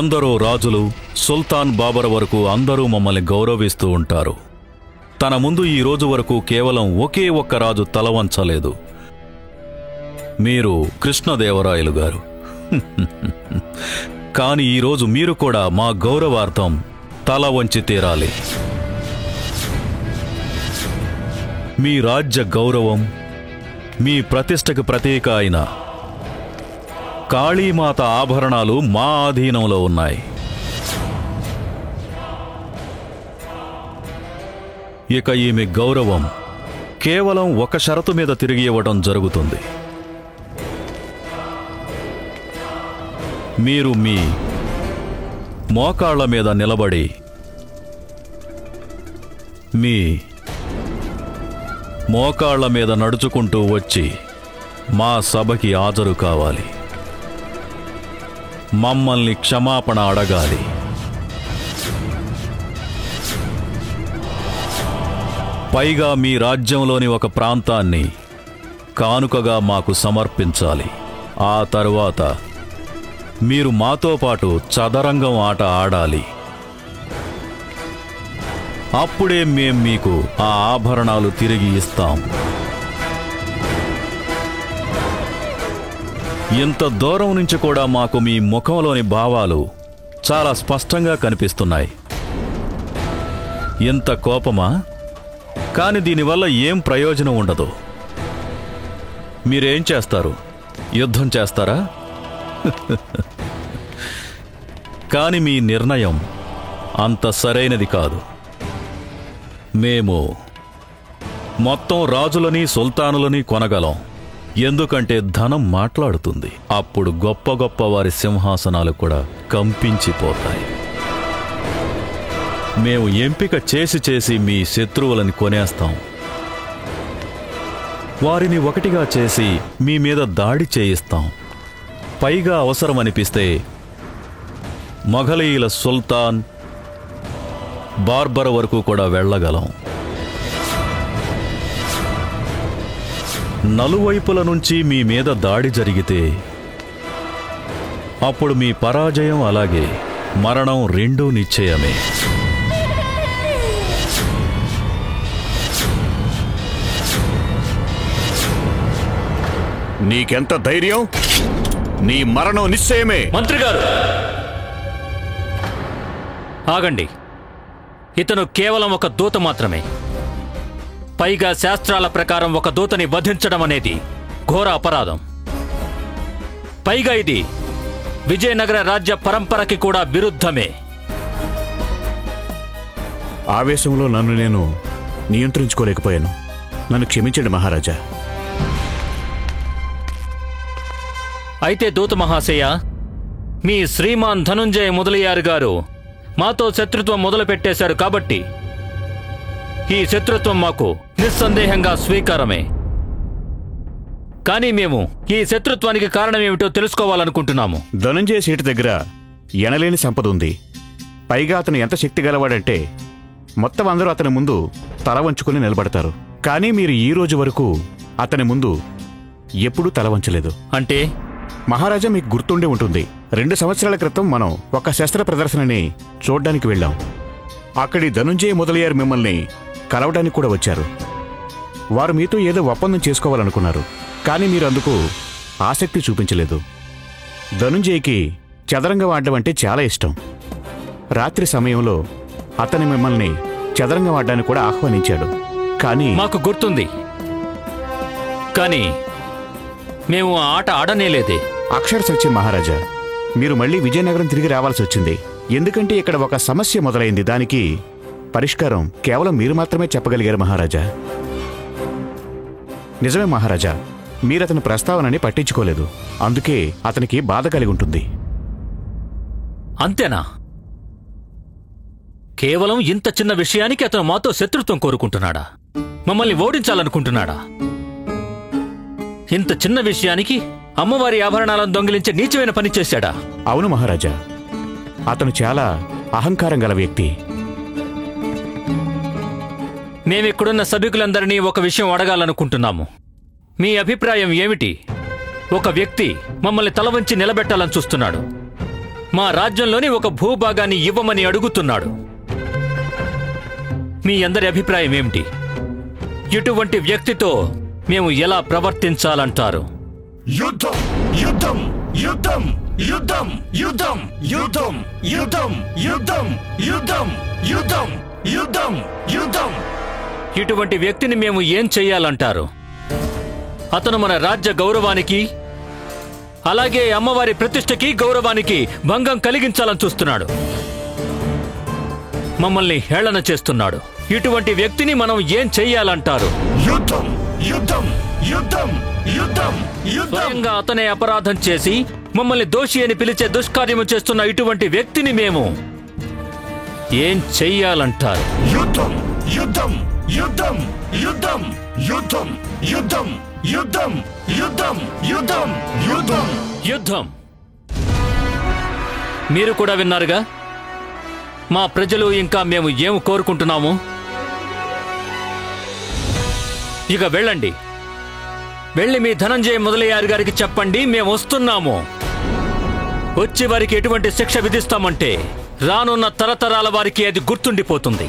ఎందరో రాజులు, సుల్తాన్ బాబర్ వరకు అందరూ మమ్మల్ని గౌరవిస్తూ ఉంటారు. తన ముందు ఈ రోజు వరకు కేవలం ఒకే ఒక్క రాజు తల వంచలేదు. మీరు కృష్ణదేవరాయలు గారు. కాని ఈరోజు మీరు కూడా మా గౌరవార్థం తల వంచి తీరాలి. మీ రాజ్య గౌరవం, మీ ప్రతిష్టకు ప్రతీక అయిన కాళీమాత ఆభరణాలు మా ఆధీనంలో ఉన్నాయి. ఇక ఈమె గౌరవం కేవలం ఒక షరతు మీద తిరిగి ఇవ్వడం జరుగుతుంది. మీరు మీ మోకాళ్ల మీద నిలబడి మీ మోకాళ్ల మీద నడుచుకుంటూ వచ్చి మా సభకి హాజరు కావాలి. మమ్మల్ని క్షమాపణ అడగాలి. పైగా మీ రాజ్యంలోని ఒక ప్రాంతాన్ని కానుకగా మాకు సమర్పించాలి. ఆ తరువాత మీరు మాతో పాటు చదరంగం ఆట ఆడాలి. అప్పుడే మేం మీకు ఆ ఆభరణాలు తిరిగి ఇస్తాం. ఇంత దూరం నుంచి కూడా మాకు మీ ముఖంలోని భావాలు చాలా స్పష్టంగా కనిపిస్తున్నాయి. ఇంత కోపమా? కాని దీనివల్ల ఏం ప్రయోజనం ఉండదు. మీరేం చేస్తారు? యుద్ధం చేస్తారా? కాని మీ నిర్ణయం అంత సరైనది కాదు. మేము మొత్తం రాజులని సుల్తానులని కొనగలం. ఎందుకంటే ధనం మాట్లాడుతుంది. అప్పుడు గొప్ప గొప్ప వారి సింహాసనాలు కూడా కంపించిపోతాయి. మేము ఎంపిక చేసి చేసి మీ శత్రువులని కొనేస్తాం. వారిని ఒకటిగా చేసి మీ మీద దాడి చేయిస్తాం. పైగా అవసరమనిపిస్తే మొఘలీయుల సుల్తాన్ బార్బర్ వరకు కూడా వెళ్ళగలం. నలువైపుల నుంచి మీ మీద దాడి జరిగితే అప్పుడు మీ పరాజయం అలాగే మరణం రెండూ నిశ్చయమే. నీకెంత ధైర్యం? నీ మరణం నిశ్చయమే. మంత్రి గారు ఆగండి. ఇతను కేవలం ఒక దూత మాత్రమే. పైగా శాస్త్రాల ప్రకారం ఒక దూతని వధించడం అనేది ఘోర అపరాధం. పైగా ఇది విజయనగర రాజ్య పరంపరకి కూడా విరుద్ధమే. ఆవేశంలో నన్ను నేను నియంత్రించుకోలేకపోయాను. నన్ను క్షమించండి మహారాజా. అయితే దూత మహాశయ, మీ శ్రీమాన్ ధనుంజయ ముదలియార్ గారు మాతో శత్రుత్వం మొదలు పెట్టేశారు. కాబట్టి ఈ శత్రుత్వం మాకు నిస్సందేహంగా స్వీకారమే. కానీ మేము ఈ శత్రుత్వానికి కారణమేమిటో తెలుసుకోవాలనుకుంటున్నాము. ధనుంజయ సీటు దగ్గర ఎనలేని సంపద ఉంది. పైగా అతను ఎంత శక్తి గలవాడంటే మొత్తం అందరూ అతని ముందు తల వంచుకుని నిలబడతారు. కానీ మీరు ఈ రోజు వరకు అతని ముందు ఎప్పుడూ తల వంచలేదు. అంటే మహారాజా, మీకు గుర్తుండే ఉంటుంది, 2 సంవత్సరాల క్రితం మనం ఒక శస్త్ర ప్రదర్శనని చూడ్డానికి వెళ్ళాం. అక్కడి ధనుంజయ మొదలయ్యారు మిమ్మల్ని కలవడానికి కూడా వచ్చారు. వారు మీతో ఏదో ఒప్పందం చేసుకోవాలనుకున్నారు. కానీ మీరు అందుకు ఆసక్తి చూపించలేదు. ధనుంజయకి చదరంగం ఆడడం అంటే చాలా ఇష్టం. రాత్రి సమయంలో అతని మిమ్మల్ని చదరంగం ఆడడానికి కూడా ఆహ్వానించాడు. కానీ మాకు గుర్తుంది, కానీ మేము ఆ ఆట ఆడనేలేదే. అక్షర సత్యం మహారాజా, మీరు మళ్ళీ విజయనగరం తిరిగి రావాల్సి వచ్చింది. ఎందుకంటే ఇక్కడ ఒక సమస్య మొదలైంది. దానికి పరిష్కారం కేవలం మీరు మాత్రమే చెప్పగలిగారు మహారాజా. నిజమే మహారాజా, మీరతని ప్రస్తావనని పట్టించుకోలేదు. అందుకే అతనికి బాధ కలిగి ఉంటుంది. అంతేనా? కేవలం ఇంత చిన్న విషయానికి అతను మాతో శత్రుత్వం కోరుకుంటున్నాడా? మమ్మల్ని ఓడించాలనుకుంటున్నాడా? ఇంత చిన్న విషయానికి అమ్మవారి ఆభరణాలను దొంగిలించే నీచమైన పని చేశాడా? అవును మహారాజా, అతను చాలా అహంకారం గల వ్యక్తి. మేమిక్కడున్న సభికులందరినీ ఒక విషయం అడగాలనుకుంటున్నాము. మీ అభిప్రాయం ఏమిటి? ఒక వ్యక్తి మమ్మల్ని తలవంచి నిలబెట్టాలని చూస్తున్నాడు. మా రాజ్యంలోని ఒక భూభాగాన్ని ఇవ్వమని అడుగుతున్నాడు. మీ అందరి అభిప్రాయం ఏమిటి? ఇటువంటి వ్యక్తితో మేము ఎలా ప్రవర్తించాలంటారు? యుద్ధం యుద్ధం యుద్ధం యుద్ధం యుద్ధం యుద్ధం యుద్ధం యుద్ధం యుద్ధం యుద్ధం యుద్ధం యుద్ధం. ఇటువంటి వ్యక్తిని మేము ఏం చెయ్యాలంటారు? అతను మన రాజ్య గౌరవానికి అలాగే అమ్మవారి ప్రతిష్టకి గౌరవానికి భంగం కలిగించాలని చూస్తున్నాడు. మమ్మల్ని హేళన చేస్తున్నాడు. ఇటువంటి వ్యక్తిని మనం ఏం చెయ్యాలంటారు? యుద్ధం యుద్ధం యుద్ధం యుద్ధం యుద్ధం. స్వయంగా అతనే అపరాధం చేసి మమ్మల్ని దోషి అని పిలిచే దుష్కార్యము చేస్తున్న ఇటువంటి వ్యక్తిని మేము ఏం చెయ్యాలంటారు? యుద్ధం యుద్ధం యుద్ధం యుద్ధం యుద్ధం యుద్ధం యుద్ధం యుద్ధం యుద్ధం యుద్ధం యుద్ధం. మీరు కూడా విన్నారుగా మా ప్రజలు ఇంకా మేము ఏం కోరుకుంటున్నాము. ఇక వెళ్ళండి, వెళ్ళి మీ ధనంజయ మొదలయ్యారు గారికి చెప్పండి మేము వస్తున్నాము. వచ్చి వారికి ఎటువంటి శిక్ష విధిస్తామంటే రానున్న తరతరాల వారికి అది గుర్తుండిపోతుంది.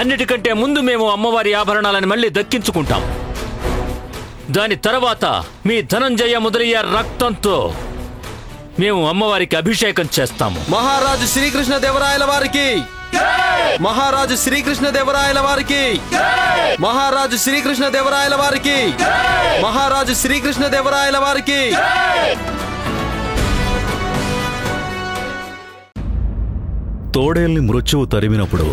అన్నిటికంటే ముందు మేము అమ్మవారి ఆభరణాలను మళ్ళీ దక్కించుకుంటాం. దాని తర్వాత మీ ధనంజయ మొదలయ్య రక్తంతో మేము అమ్మవారికి అభిషేకం చేస్తాము. మహారాజు శ్రీకృష్ణ దేవరాయల వారికి, మహారాజు శ్రీకృష్ణ దేవరాయల వారికి, మహారాజు శ్రీకృష్ణ దేవరాయల వారికి, మహారాజు శ్రీకృష్ణ దేవరాయల వారికి. తోడేల్ని మృత్యువు తరిమినప్పుడు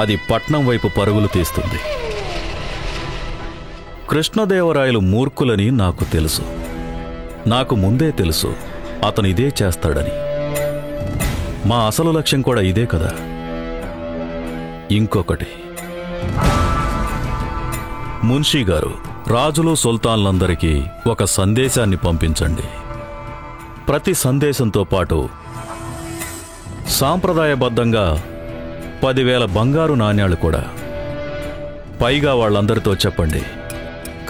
అది పట్నం వైపు పరుగులు తీస్తుంది. కృష్ణదేవరాయలు మూర్ఖులని నాకు తెలుసు. నాకు ముందే తెలుసు అతను ఇదే చేస్తాడని. మా అసలు లక్ష్యం కూడా ఇదే కదా. ఇంకొకటి, మున్షీ గారు, రాజులు సుల్తాన్లందరికీ ఒక సందేశాన్ని పంపించండి. ప్రతి సందేశంతో పాటు సాంప్రదాయబద్ధంగా 10,000 బంగారు నాణ్యాలు కూడా. పైగా వాళ్ళందరితో చెప్పండి,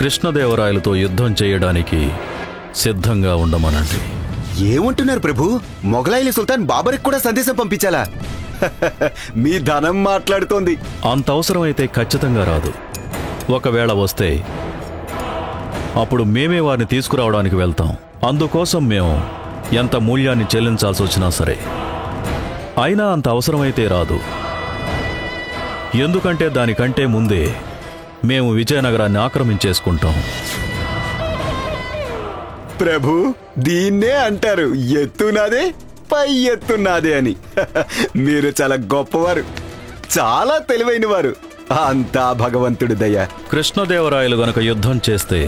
కృష్ణదేవరాయలతో యుద్ధం చేయడానికి సిద్ధంగా ఉండమనండి. ఏమంటున్నారు ప్రభు? మొఘలాయిల సుల్తాన్ బాబర్కి కూడా సందేశం పంపించాలా? మీ ధనం మాట్లాడుతోంది. అంత అవసరమైతే ఖచ్చితంగా రాదు. ఒకవేళ వస్తే అప్పుడు మేమే వారిని తీసుకురావడానికి వెళ్తాం. అందుకోసం మేము ఎంత మూల్యాన్ని చెల్లించాల్సి వచ్చినా సరే. అయినా అంత అవసరమైతే రాదు. ఎందుకంటే దానికంటే ముందే మేము విజయనగరాన్ని ఆక్రమించేసుకుంటాం. ప్రభు, దీన్నే అంటారు ఎత్తునాదే పై ఎత్తునాదే అని. మీరు చాలా గొప్పవారు, చాలా తెలివైన వారు. అంతా భగవంతుడి దయ. కృష్ణదేవరాయలు గనక యుద్ధం చేస్తే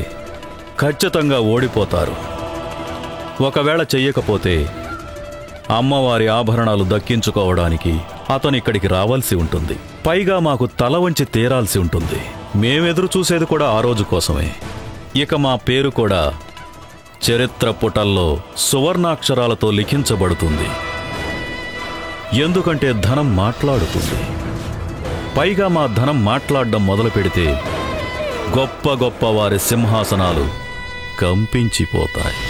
ఖచ్చితంగా ఓడిపోతారు. ఒకవేళ చెయ్యకపోతే అమ్మవారి ఆభరణాలు దక్కించుకోవడానికి అతను ఇక్కడికి రావాల్సి ఉంటుంది. పైగా మాకు తల వంచి తీరాల్సి ఉంటుంది. మేమెదురు చూసేది కూడా ఆ రోజు కోసమే. ఇక మా పేరు కూడా చరిత్ర పుటల్లో సువర్ణాక్షరాలతో లిఖించబడుతుంది. ఎందుకంటే ధనం మాట్లాడుతుంది. పైగా మా ధనం మాట్లాడడం మొదలు పెడితే గొప్ప గొప్ప వారి సింహాసనాలు కంపించిపోతాయి.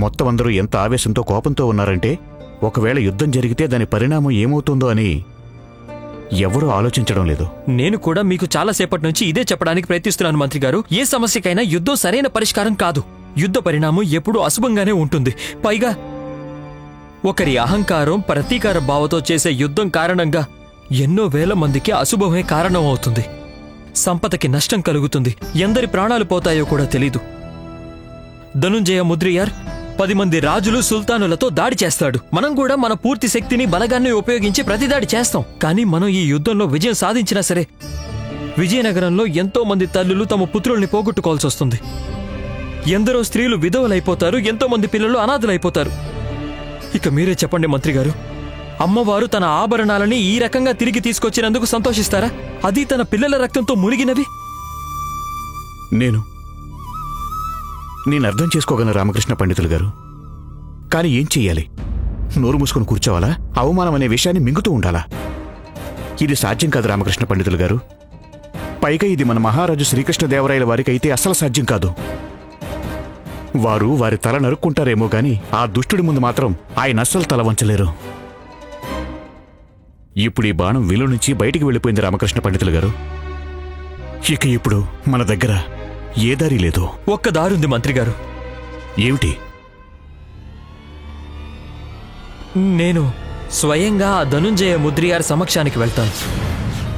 మొత్తం అందరూ ఎంత ఆవేశంతో కోపంతో ఉన్నారంటే ఒకవేళ యుద్ధం జరిగితే దాని పరిణామం ఏమవుతుందో అని ఎవరూ ఆలోచించడం లేదు. నేను కూడా మీకు చాలాసేపటి నుంచి ఇదే చెప్పడానికి ప్రయత్నిస్తున్నాను మంత్రి గారు. ఏ సమస్యకైనా యుద్ధం సరైన పరిష్కారం కాదు. యుద్ధ పరిణామం ఎప్పుడూ అశుభంగానే ఉంటుంది. పైగా ఒకరి అహంకారం, ప్రతీకార భావతో చేసే యుద్ధం కారణంగా ఎన్నో వేల మందికి అశుభమే కారణం అవుతుంది. సంపదకి నష్టం కలుగుతుంది. ఎందరి ప్రాణాలు పోతాయో కూడా తెలీదు. ధనుంజయ ముద్రియార్ 10 మంది రాజులు, సుల్తానులతో దాడి చేస్తాడు. మనం కూడా మన పూర్తి శక్తిని, బలగాన్ని ఉపయోగించి ప్రతిదాడి చేస్తాం. కానీ మనం ఈ యుద్ధంలో విజయం సాధించినా సరే విజయనగరంలో ఎంతో మంది తల్లులు తమ పుత్రుల్ని పోగొట్టుకోవాల్సి వస్తుంది. ఎందరో స్త్రీలు విధవలైపోతారు. ఎంతో మంది పిల్లలు అనాథలైపోతారు. ఇక మీరే చెప్పండి మంత్రి గారు, అమ్మవారు తన ఆభరణాలని ఈ రకంగా తిరిగి తీసుకొచ్చినందుకు సంతోషిస్తారా? అది తన పిల్లల రక్తంతో మునిగినవి. నేను అర్థం చేసుకోగలను రామకృష్ణ పండితులు గారు. కానీ ఏం చెయ్యాలి? నోరు మూసుకొని కూర్చోవాలా? అవమానం అనే విషయాన్ని మింగుతూ ఉండాలా? ఇది సాధ్యం కాదు రామకృష్ణ పండితులు గారు. పైగా ఇది మన మహారాజు శ్రీకృష్ణదేవరాయల వారికి అయితే అస్సలు సాధ్యం కాదు. వారు వారి తల నరుక్కుంటారేమో గాని ఆ దుష్టుడి ముందు మాత్రం ఆయన అస్సలు తల వంచలేరు. ఇప్పుడు ఈ బాణం విలు నుంచి బయటికి వెళ్ళిపోయింది రామకృష్ణ పండితులు గారు. ఇక ఇప్పుడు మన దగ్గర ఏ దారి లేదు. ఒక్క దారుంది మంత్రి గారు. ఏమిటి? నేను స్వయంగా ఆ ధనుంజయ ముద్రియార్ సమక్షానికి వెళ్తాను.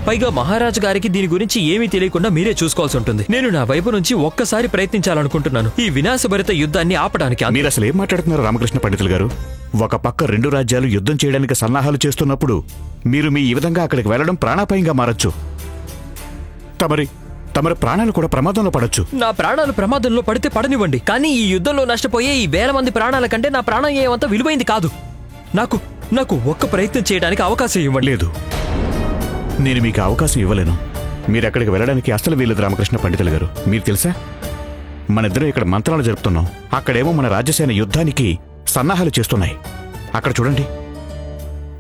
పైగా మహారాజు గారికి దీని గురించి ఏమీ తెలియకుండా మీరే చూసుకోవాల్సి ఉంటుంది. నేను నా వైపు నుంచి ఒక్కసారి ప్రయత్నించాలనుకుంటున్నాను ఈ వినాశభరిత యుద్ధాన్ని ఆపడానికి. మీరు అసలు ఏం మాట్లాడుతున్నారు రామకృష్ణ పండితులు గారు? ఒక పక్క 2 రాజ్యాలు యుద్ధం చేయడానికి సన్నాహాలు చేస్తున్నప్పుడు మీరు ఈ విధంగా అక్కడికి వెళ్లడం ప్రాణాపాయంగా మారచ్చు. తమరి ప్రాణాలు కూడా ప్రమాదంలో పడొచ్చు. నా ప్రాణాలు ప్రమాదంలో పడితే పడనివ్వండి, కానీ ఈ యుద్ధంలో నష్టపోయే ఈ 1000 మంది ప్రాణాల కంటే నా ప్రాణం ఏమంత విలువైంది కాదు. నాకు ఒక్క ప్రయత్నం చేయడానికి అవకాశం ఇవ్వండి. లేదు, నేను మీకు అవకాశం ఇవ్వలేను. మీరు అక్కడికి వెళ్ళడానికి అస్సలు వీలేదు రామకృష్ణ పండితులు గారు. మీరు తెలుసా, మనిద్దరం ఇక్కడ మంత్రాలు జరుపుతున్నాం, అక్కడేమో మన రాజ్యసేన యుద్ధానికి సన్నాహాలు చేస్తున్నాయి. అక్కడ చూడండి,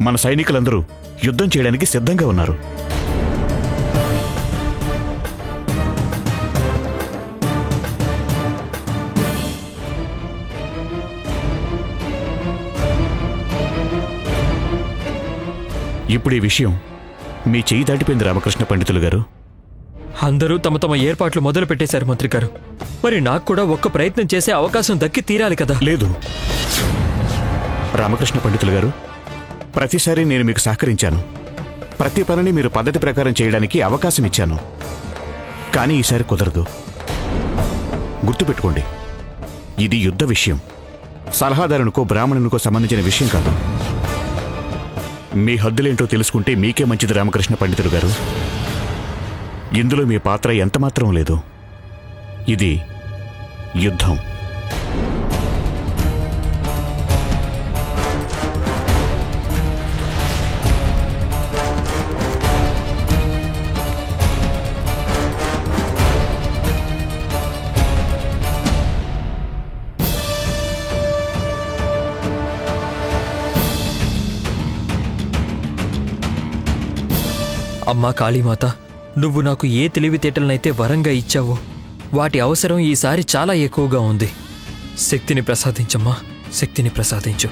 మన సైనికులందరూ యుద్ధం చేయడానికి సిద్ధంగా ఉన్నారు. ఇప్పుడు ఈ విషయం మీ చెయ్యి దాటిపోయింది రామకృష్ణ పండితులు గారు. అందరూ తమ తమ ఏర్పాట్లు మొదలు పెట్టేశారు మంత్రి గారు. మరి నాకు కూడా ఒక్క ప్రయత్నం చేసే అవకాశం దక్కి తీరాలి కదా. లేదు రామకృష్ణ పండితులు గారు, ప్రతిసారి నేను మీకు సహకరించాను, ప్రతి పనిని మీరు పద్ధతి ప్రకారం చేయడానికి అవకాశం ఇచ్చాను. కానీ ఈసారి కుదరదు. గుర్తుపెట్టుకోండి, ఇది యుద్ధ విషయం, సలహాదారునికో బ్రాహ్మణునికో సంబంధించిన విషయం కాదు. మీ హద్దులేంటో తెలుసుకుంటే మీకే మంచిది రామకృష్ణ పండితులు గారు. ఇందులో మీ పాత్ర ఎంతమాత్రం లేదు. ఇది యుద్ధం. అమ్మా కాళీమాత, నువ్వు నాకు ఏ తెలివితేటలనైతే వరంగా ఇచ్చావో వాటి అవసరం ఈసారి చాలా ఎక్కువగా ఉంది. శక్తిని ప్రసాదించమ్మా, శక్తిని ప్రసాదించు.